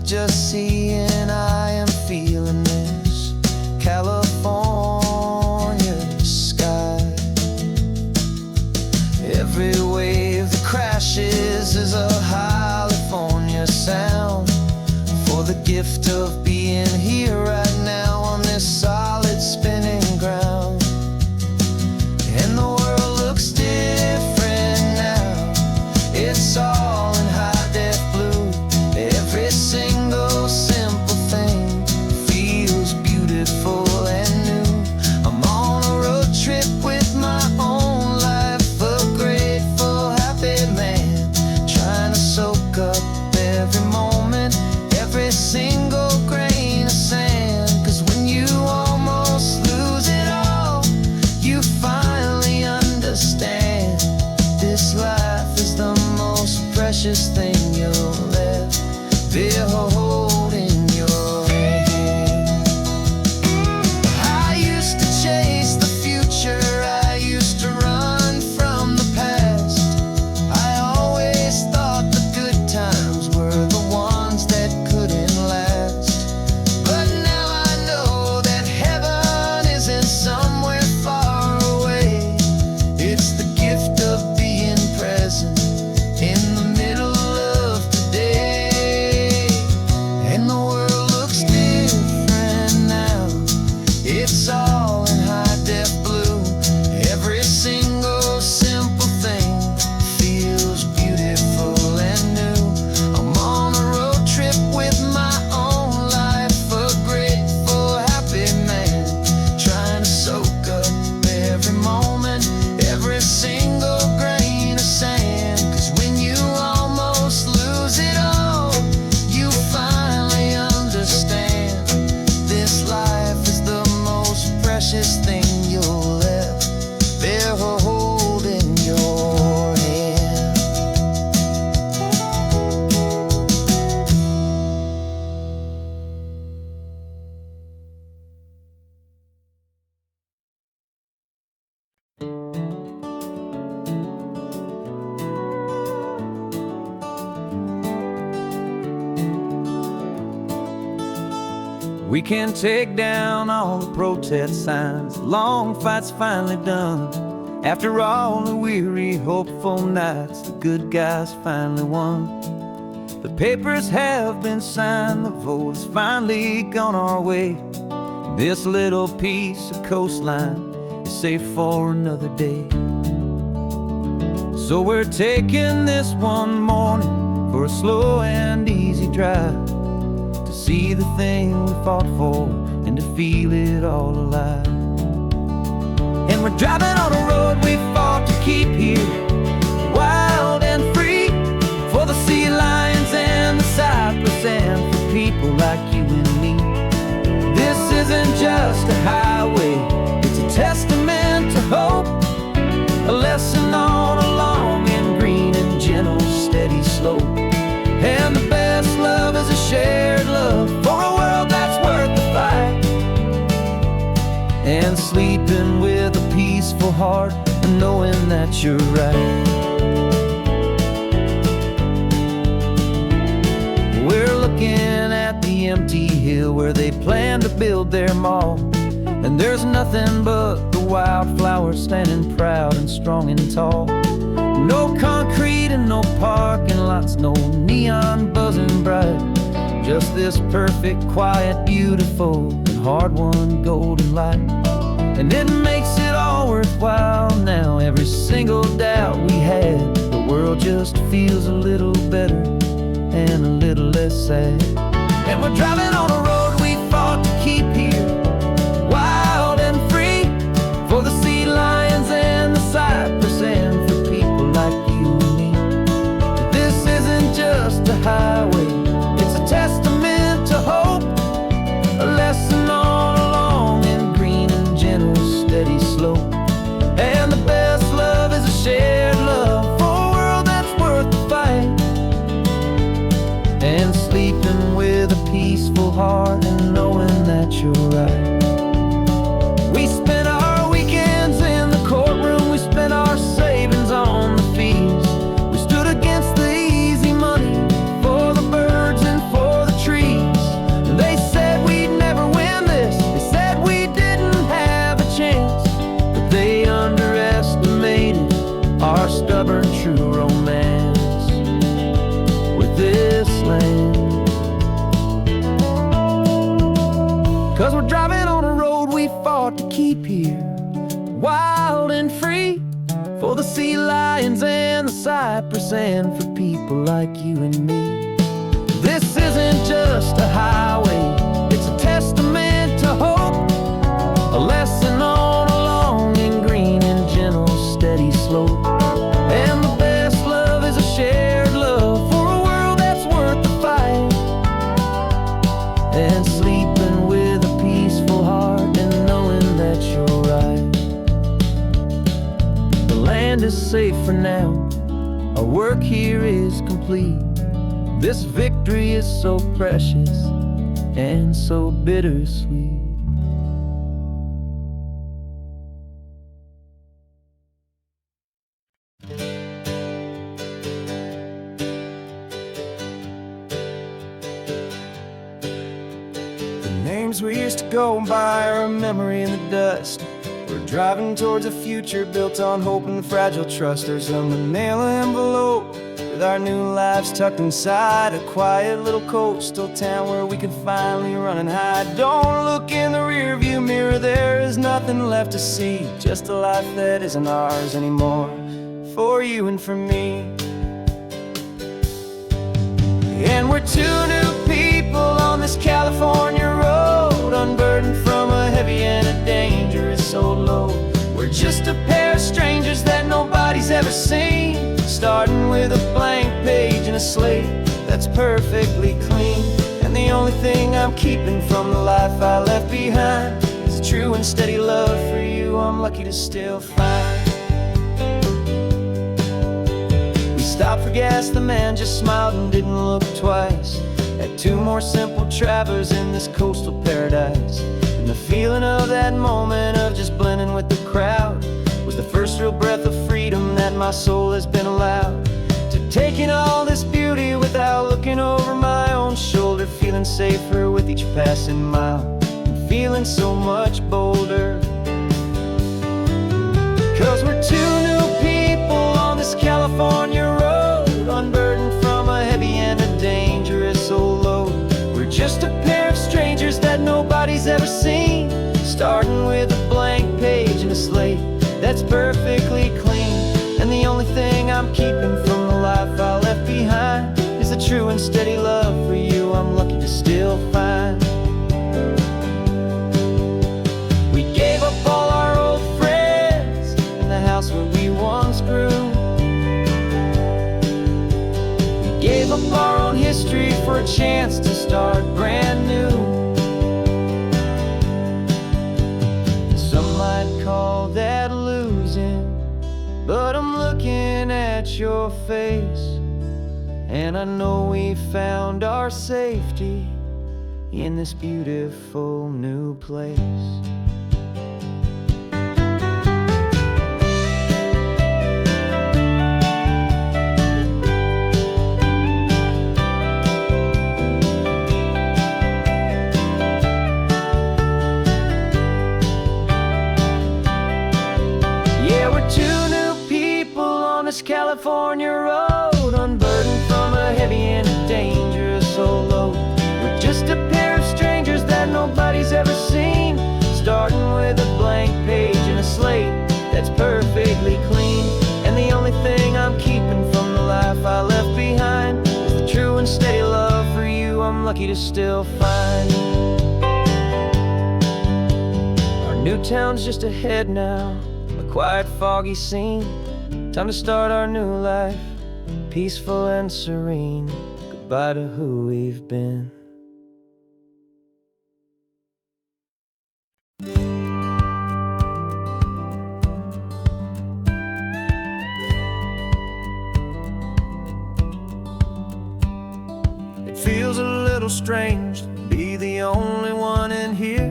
just seeing I am feeling this California sky. Every wave that crashes is a California sound, for the gift of being here right now on this solid spinning ground. And the world looks different now, it's all in high def blue. Every single simple thing feels beautiful and new. I'm on a road trip with my own life, a grateful, happy man, trying to soak up every moment, every single grain of sand. 'Cause when you almost lose it all, you finally understand this life is the most precious thing you'll ever behold in your hand. I used to chase the future, I used to run from the past. I always thought the good times were the ones that couldn't last. But now I know that heaven isn't somewhere far away. It's the gift of being present in the middle of today. And the world looks different now, it's all in high def blue. Every single simple thing feels beautiful and new. I'm on a road trip with my own life, a grateful, happy man, trying to soak up every moment, every single grain of sand. 'Cause when you almost lose it all, you finally understand this life is the most precious thing you'll ever hold in your hand. We can take down all the protest signs, long fight's finally done. After all the weary, hopeful nights, the good guys finally won. The papers have been signed, the vote has finally gone our way. This little piece of coastline is safe for another day. So we're taking this one morning for a slow and easy drive, to see the thing we fought for and to feel it all alive. And we're driving on a road we fought to keep here, wild and free, for the sea lions and the cypress and for people like you and me. This isn't just a highway, it's a testament to hope, a lesson on a long and green and gentle steady slope. And the best love is a shared love for a world that's worth the fight. And sleeping with a peaceful heart and knowing that you're right. We're looking at the empty hill where they plan to build their mall, and there's nothing but the wildflowers standing proud and strong and tall. No concrete and no parking lots, no neon buzzing bright, just this perfect, quiet, beautiful, and hard-won golden light. And it makes it all worthwhile now, every single doubt we had. The world just feels a little better and a little less sad. And we're driving on a road we fought to keep here, wild and free, for the sea lions and the cypress and for people like you and me. This isn't just a highway, it's a testament to hope, a lesson on a long and green and gentle steady slope. And the best love is a shared love for a world that's worth the fight. And sleeping with a peaceful heart and knowing that you're right. We spent our weekends in the courtroom, we spent our savings on the fees. We stood against the easy money for the birds and for the trees. to keep here, wild and free, for the sea lions and the cypress, and for people like you and me. This isn't just a highway, it's a testament to hope, a lesson on a long and green and gentle steady slope. And the best love is a shared love for a world that's worth the fight, and sleeping with a peaceful heart and knowing that you're right. The land is safe for now, our work here is complete. This victory is so precious and so bittersweet. The names we used to go by are a memory in the dust. We're driving towards a future built on hope and fragile trust. There's a manila envelope with our new lives tucked inside, a quiet little coastal town where we can finally run and hide. Don't look in the rearview mirror, there is nothing left to see, just a life that isn't ours anymore, for you and for me. And we're two new people on this California road, unburdened from a heavy and a dangerous old load. We're just a pair of strangers that nobody's ever seen, starting with a blank page and a slate that's perfectly clean. And the only thing I'm keeping from the life I left behind is a true and steady love for you I'm lucky to still find. We stopped for gas, the man just smiled and didn't look twice. Had two more simple travelers in this coastal paradise. And the feeling of that moment of just blending with the crowd was the first real breath of freedom that my soul has been allowed to take in all this beauty without looking over my own shoulder, feeling safer with each passing mile and feeling so much bolder. Cause we're two new people on this California road, unburdened from a heavy and a dangerous old load. We're just a pair of strangers that nobody's ever seen, starting with a blank page and a slate that's perfectly clean. And the only thing I'm keeping from the life I left behind is a true and steady love for you I'm lucky to still find. We gave up all our old friends in the house where we once grew. We gave up our own history for a chance to start brand new. Some might call that losing, but I'm looking at your face, and I know we found our safety in this beautiful new place. California road, unburdened from a heavy and a dangerous old load. We're just a pair of strangers that nobody's ever seen, starting with a blank page and a slate that's perfectly clean. And the only thing I'm keeping from the life I left behind is the true and steady love for you I'm lucky to still find. Our new town's just ahead now, a quiet foggy scene. Time to start our new life, peaceful and serene. Goodbye to who we've been. It feels a little strange to be the only one in here.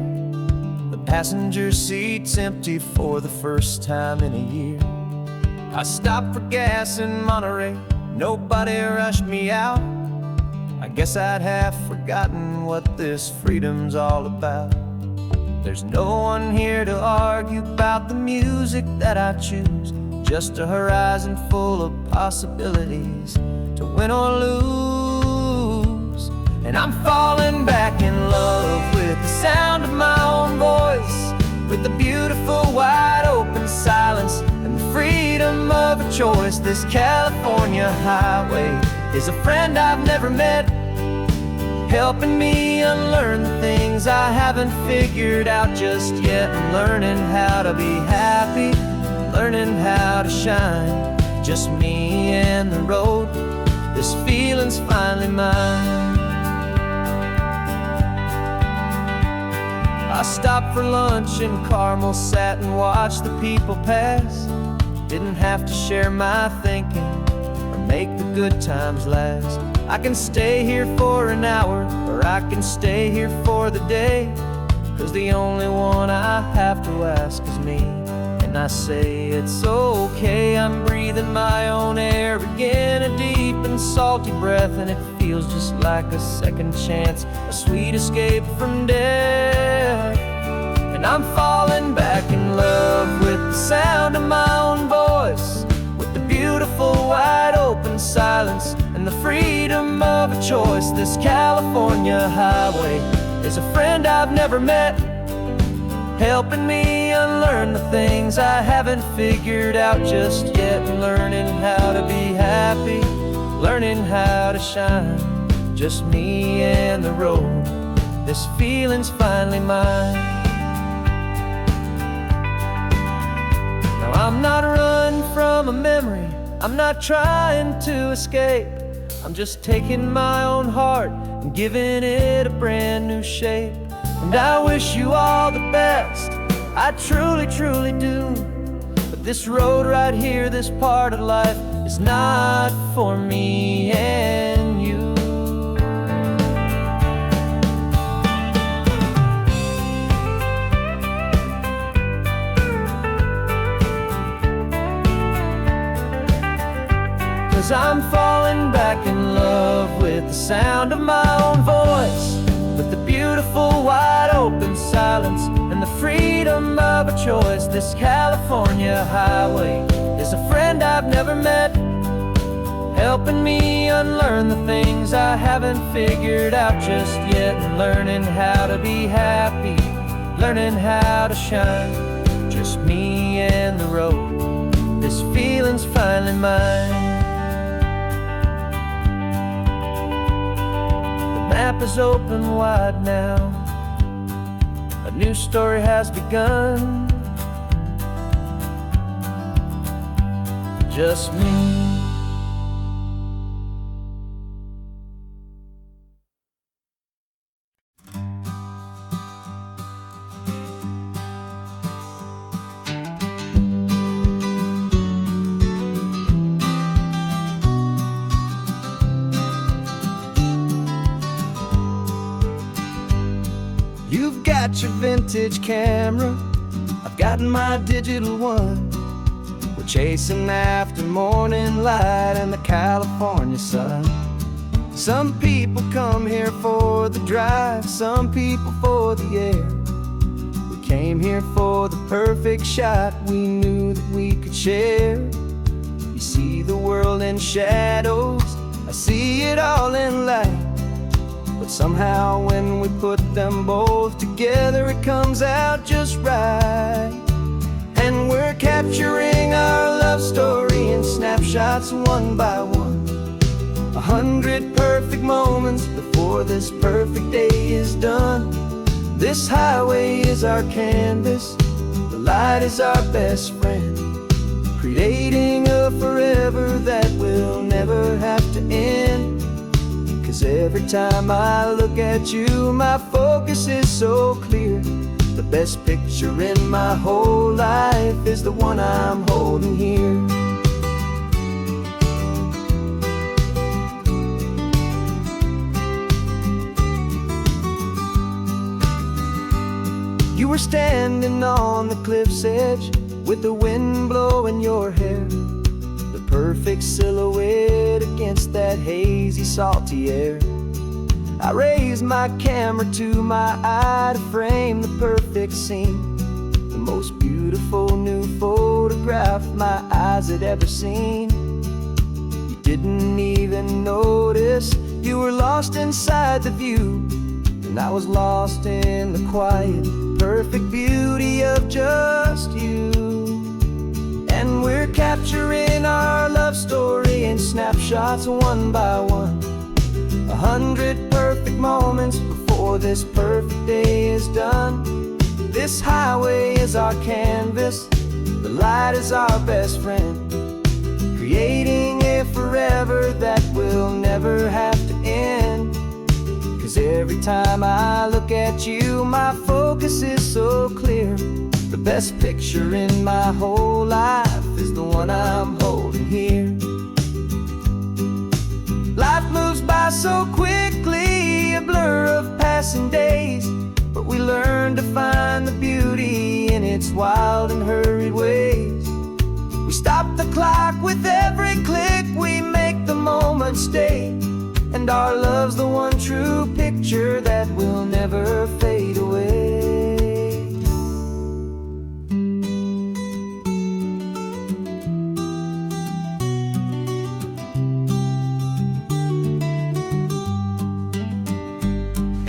The passenger seat's empty for the first time in a year. I stopped for gas in Monterey, nobody rushed me out. I guess I'd have forgotten what this freedom's all about. There's no one here to argue about the music that I choose, just a horizon full of possibilities to win or lose. And I'm falling back in love with the sound of my own voice, with the beautiful wide open silence and the freedom of a choice. This California highway is a friend I've never met, helping me unlearn the things I haven't figured out just yet. I'm learning how to be happy, learning how to shine, just me and the road. This feeling's finally mine. I stopped for lunch in Carmel, sat and watched the people pass. Didn't have to share my thinking or make the good times last. I can stay here for an hour, or I can stay here for the day, 'cause the only one I have to ask is me. And I say it's okay, I'm breathing my own air again, a deep and salty breath, and it feels just like a second chance, a sweet escape from death. And I'm falling back in love with the sound of my own voice, with the beautiful wide open silence and the freedom of a choice. This California highway is a friend I've never met, helping me unlearn the things I haven't figured out just yet. Learning how to be happy, learning how to shine, just me and the road. This feeling's finally mine. Now I'm not running from a memory, I'm not trying to escape. I'm just taking my own heart and giving it a brand new shape. And I wish you all the best, I truly, truly do. But this road right here, this part of life, is not for me and you. Cause I'm falling back in love with the sound of my own voice, with the beautiful wide open silence and the freedom of a choice. This California highway is a friend I've never met, helping me unlearn the things I haven't figured out just yet. Learning how to be happy, learning how to shine, just me and the road. This feeling's finally mine. The map is open wide now, a new story has begun, just me. You've got your vintage camera, I've got my digital one. We're chasing after morning light and the California sun. Some people come here for the drive, some people for the air. We came here for the perfect shot we knew that we could share. You see the world in shadows, I see it all in light. But somehow when we put them both together, it comes out just right. And we're capturing our love story in snapshots one by one. 100 perfect moments before this perfect day is done. This highway is our canvas, the light is our best friend, creating a forever that will never have to end. 'Cause every time I look at you, my focus is so clear. The best picture in my whole life is the one I'm holding here. You were standing on the cliff's edge with the wind blowing your hair, the perfect silhouette against that hazy, salty air. I raised my camera to my eye to frame the perfect scene, the most beautiful new photograph my eyes had ever seen. You didn't even notice, you were lost inside the view, and and I was lost in the quiet, perfect beauty of just you. And we're capturing our love story in snapshots one by one. 100 perfect moments before this perfect day is done. This highway is our canvas, the light is our best friend, creating a forever that will never have to end. 'Cause every time I look at you, my focus is so clear. The best picture in my whole life is the one I'm holding here. Life moves by so quickly, a blur of passing days, but we learn to find the beauty in its wild and hurried ways. We stop the clock with every click, we make the moment stay, and our love's the one true picture that will never fade away.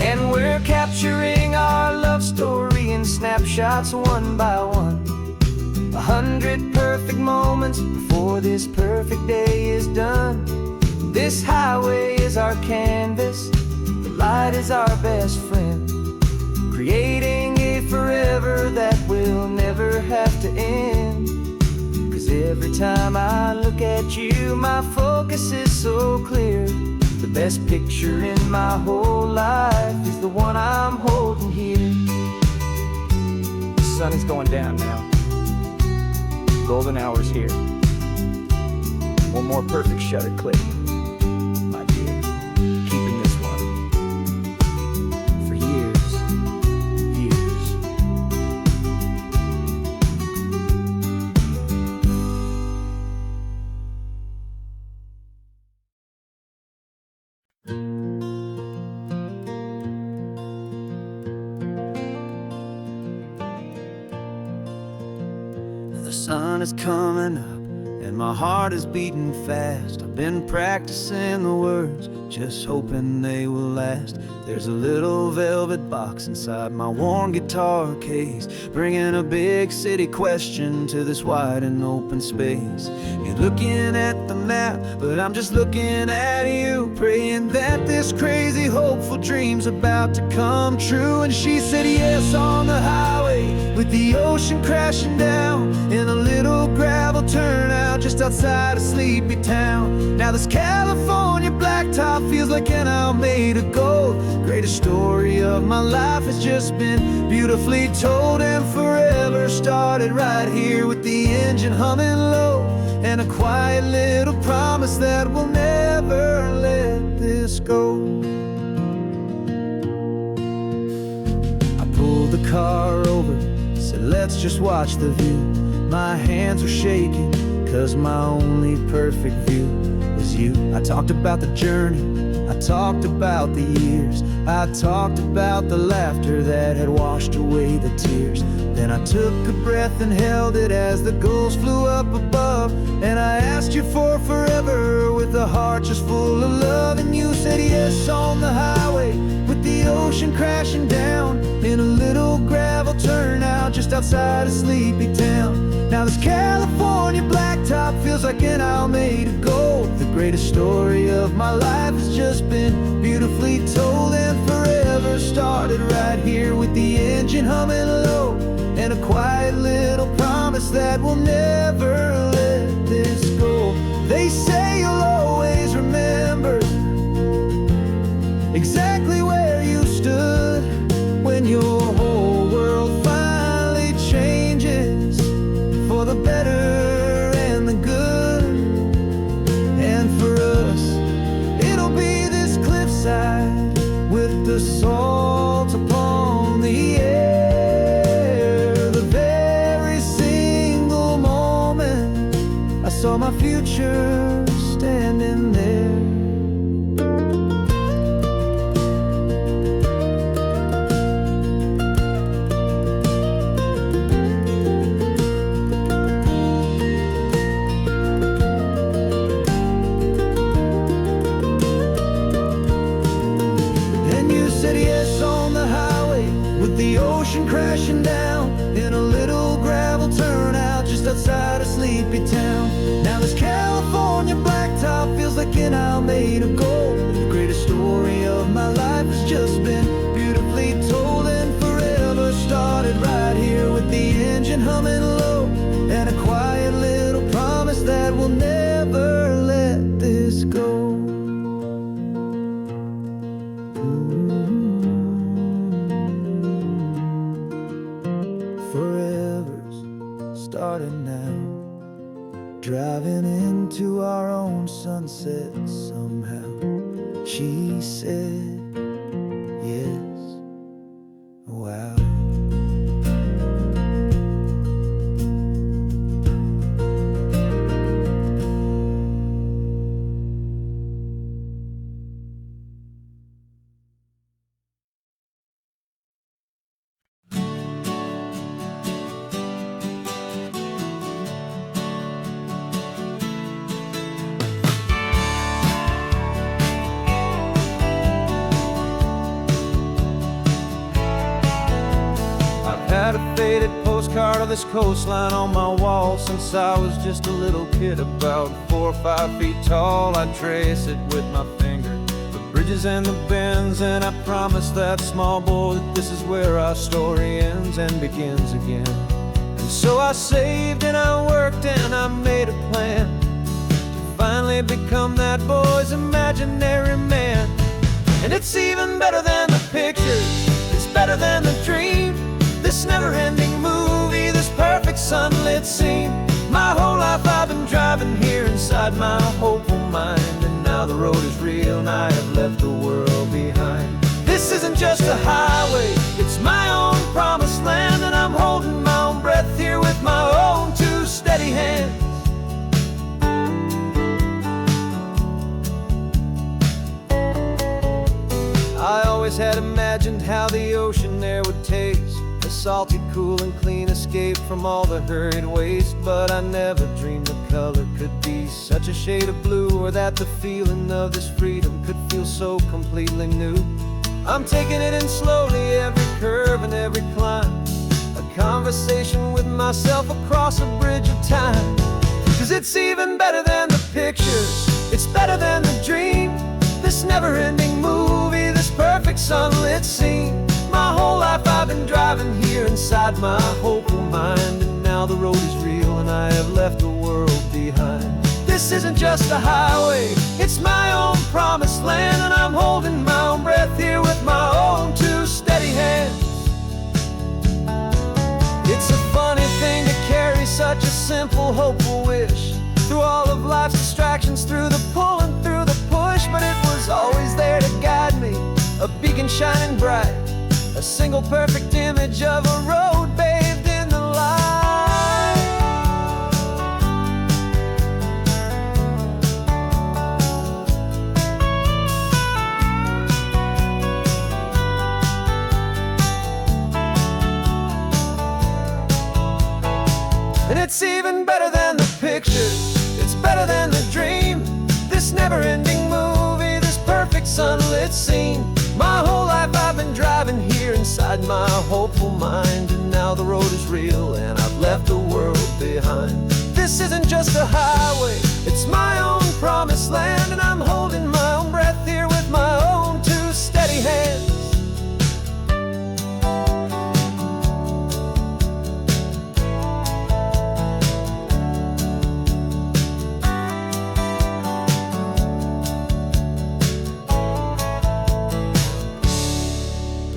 And we're capturing our love story in snapshots one by one. 100 perfect moments before this perfect day is done. This highway is our canvas, the light is our best friend, creating a forever that will never have to end. 'Cause every time I look at you, my focus is so clear. The best picture in my whole life is the one I'm holding here. The sun is going down now. Golden hour's here. One more perfect shutter click, my dear. Keeping this one for years, years. The sun is coming up and my heart is beating fast. I've been practicing the words, just hoping they will last. There's a little velvet box inside my worn guitar case, bringing a big city question to this wide and open space. You're looking at the map, but I'm just looking at you, praying that this crazy hopeful dream's about to come true. And she said yes on the highway, with the ocean crashing down, in a little gravel turnout just outside of sleepy town. Now this California blacktop feels like an hour made of gold. Greatest story of my life has just been beautifully told, and forever started right here with the engine humming low, and a quiet little promise that we'll never let this go. I pulled the car over, said let's just watch the view. My hands were shaking, 'cause my only perfect view was you. I talked about the journey, I talked about the years, I talked about the laughter that had washed away the tears. Then I took a breath and held it as the gulls flew up above, and I asked you for forever with a heart just full of love. And you said yes on the highway, with the ocean crashing down, in a little gravel turnout just outside of sleepy town. Now this California blacktop feels like an hour made of gold. The greatest story of my life has just been beautifully told, and forever started right here with the engine humming low, and a quiet little promise that we'll never let this go. They say you'll always remember exactly where you stood when your whole world finally changes for the better and the good. And for us, it'll be this cliffside with the salt upon the air. The very single moment I saw my future standing there. Said yes ocean crashing down in a little gravel turnout just outside of Sleepy Town. Now this California blacktop feels like an isle made of gold. The greatest story of my life has just been beautifully told, and forever started right here with the engine humming low, and a quiet little promise that we'll never let this go. Forever's starting now, driving into our own sunset somehow. She said yes, wow. Had a faded postcard of this coastline on my wall since I was just a little kid, about 4 or 5 feet tall. I'd trace it with my finger, the bridges and the bends, and I promised that small boy that this is where our story ends and begins again. And so I saved and I worked and I made a plan to finally become that boy's imaginary man. And it's even better than the pictures, it's better than the dream, this never-ending movie, this perfect sunlit scene. My whole life I've been driving here inside my hopeful mind, and now the road is real and I have left the world behind. This isn't just a highway, it's my own promised land, and I'm holding my own breath here with my own 2 steady hands. I always had imagined how the ocean there would taste, a salty, cool and clean escape from all the hurried waste. But I never dreamed the color could be such a shade of blue, or that the feeling of this freedom could feel so completely new. I'm taking it in slowly, every curve and every climb, a conversation with myself across a bridge of time. 'Cause it's even better than the pictures, it's better than the dream, this never-ending movie, this perfect sunlit scene. My whole life I've been driving here inside my hopeful mind, and now the road is real and I have left the world behind. This isn't just a highway, it's my own promised land, and I'm holding my own breath here with my own 2 steady hands. It's a funny thing to carry such a simple, hopeful wish through all of life's distractions, through the pull and through the push, but it was always there to guide me, a beacon shining bright, a single perfect image of a road bathed in the light. And it's even better than the pictures, it's better than the dream, this never-ending movie, this perfect sunlit scene. My whole life I've been driving here inside my hopeful mind, and now the road is real and I've left the world behind. This isn't just a highway, it's my own promised land, and I'm holding my own breath here with my own 2 steady hands.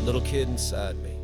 Little kid inside me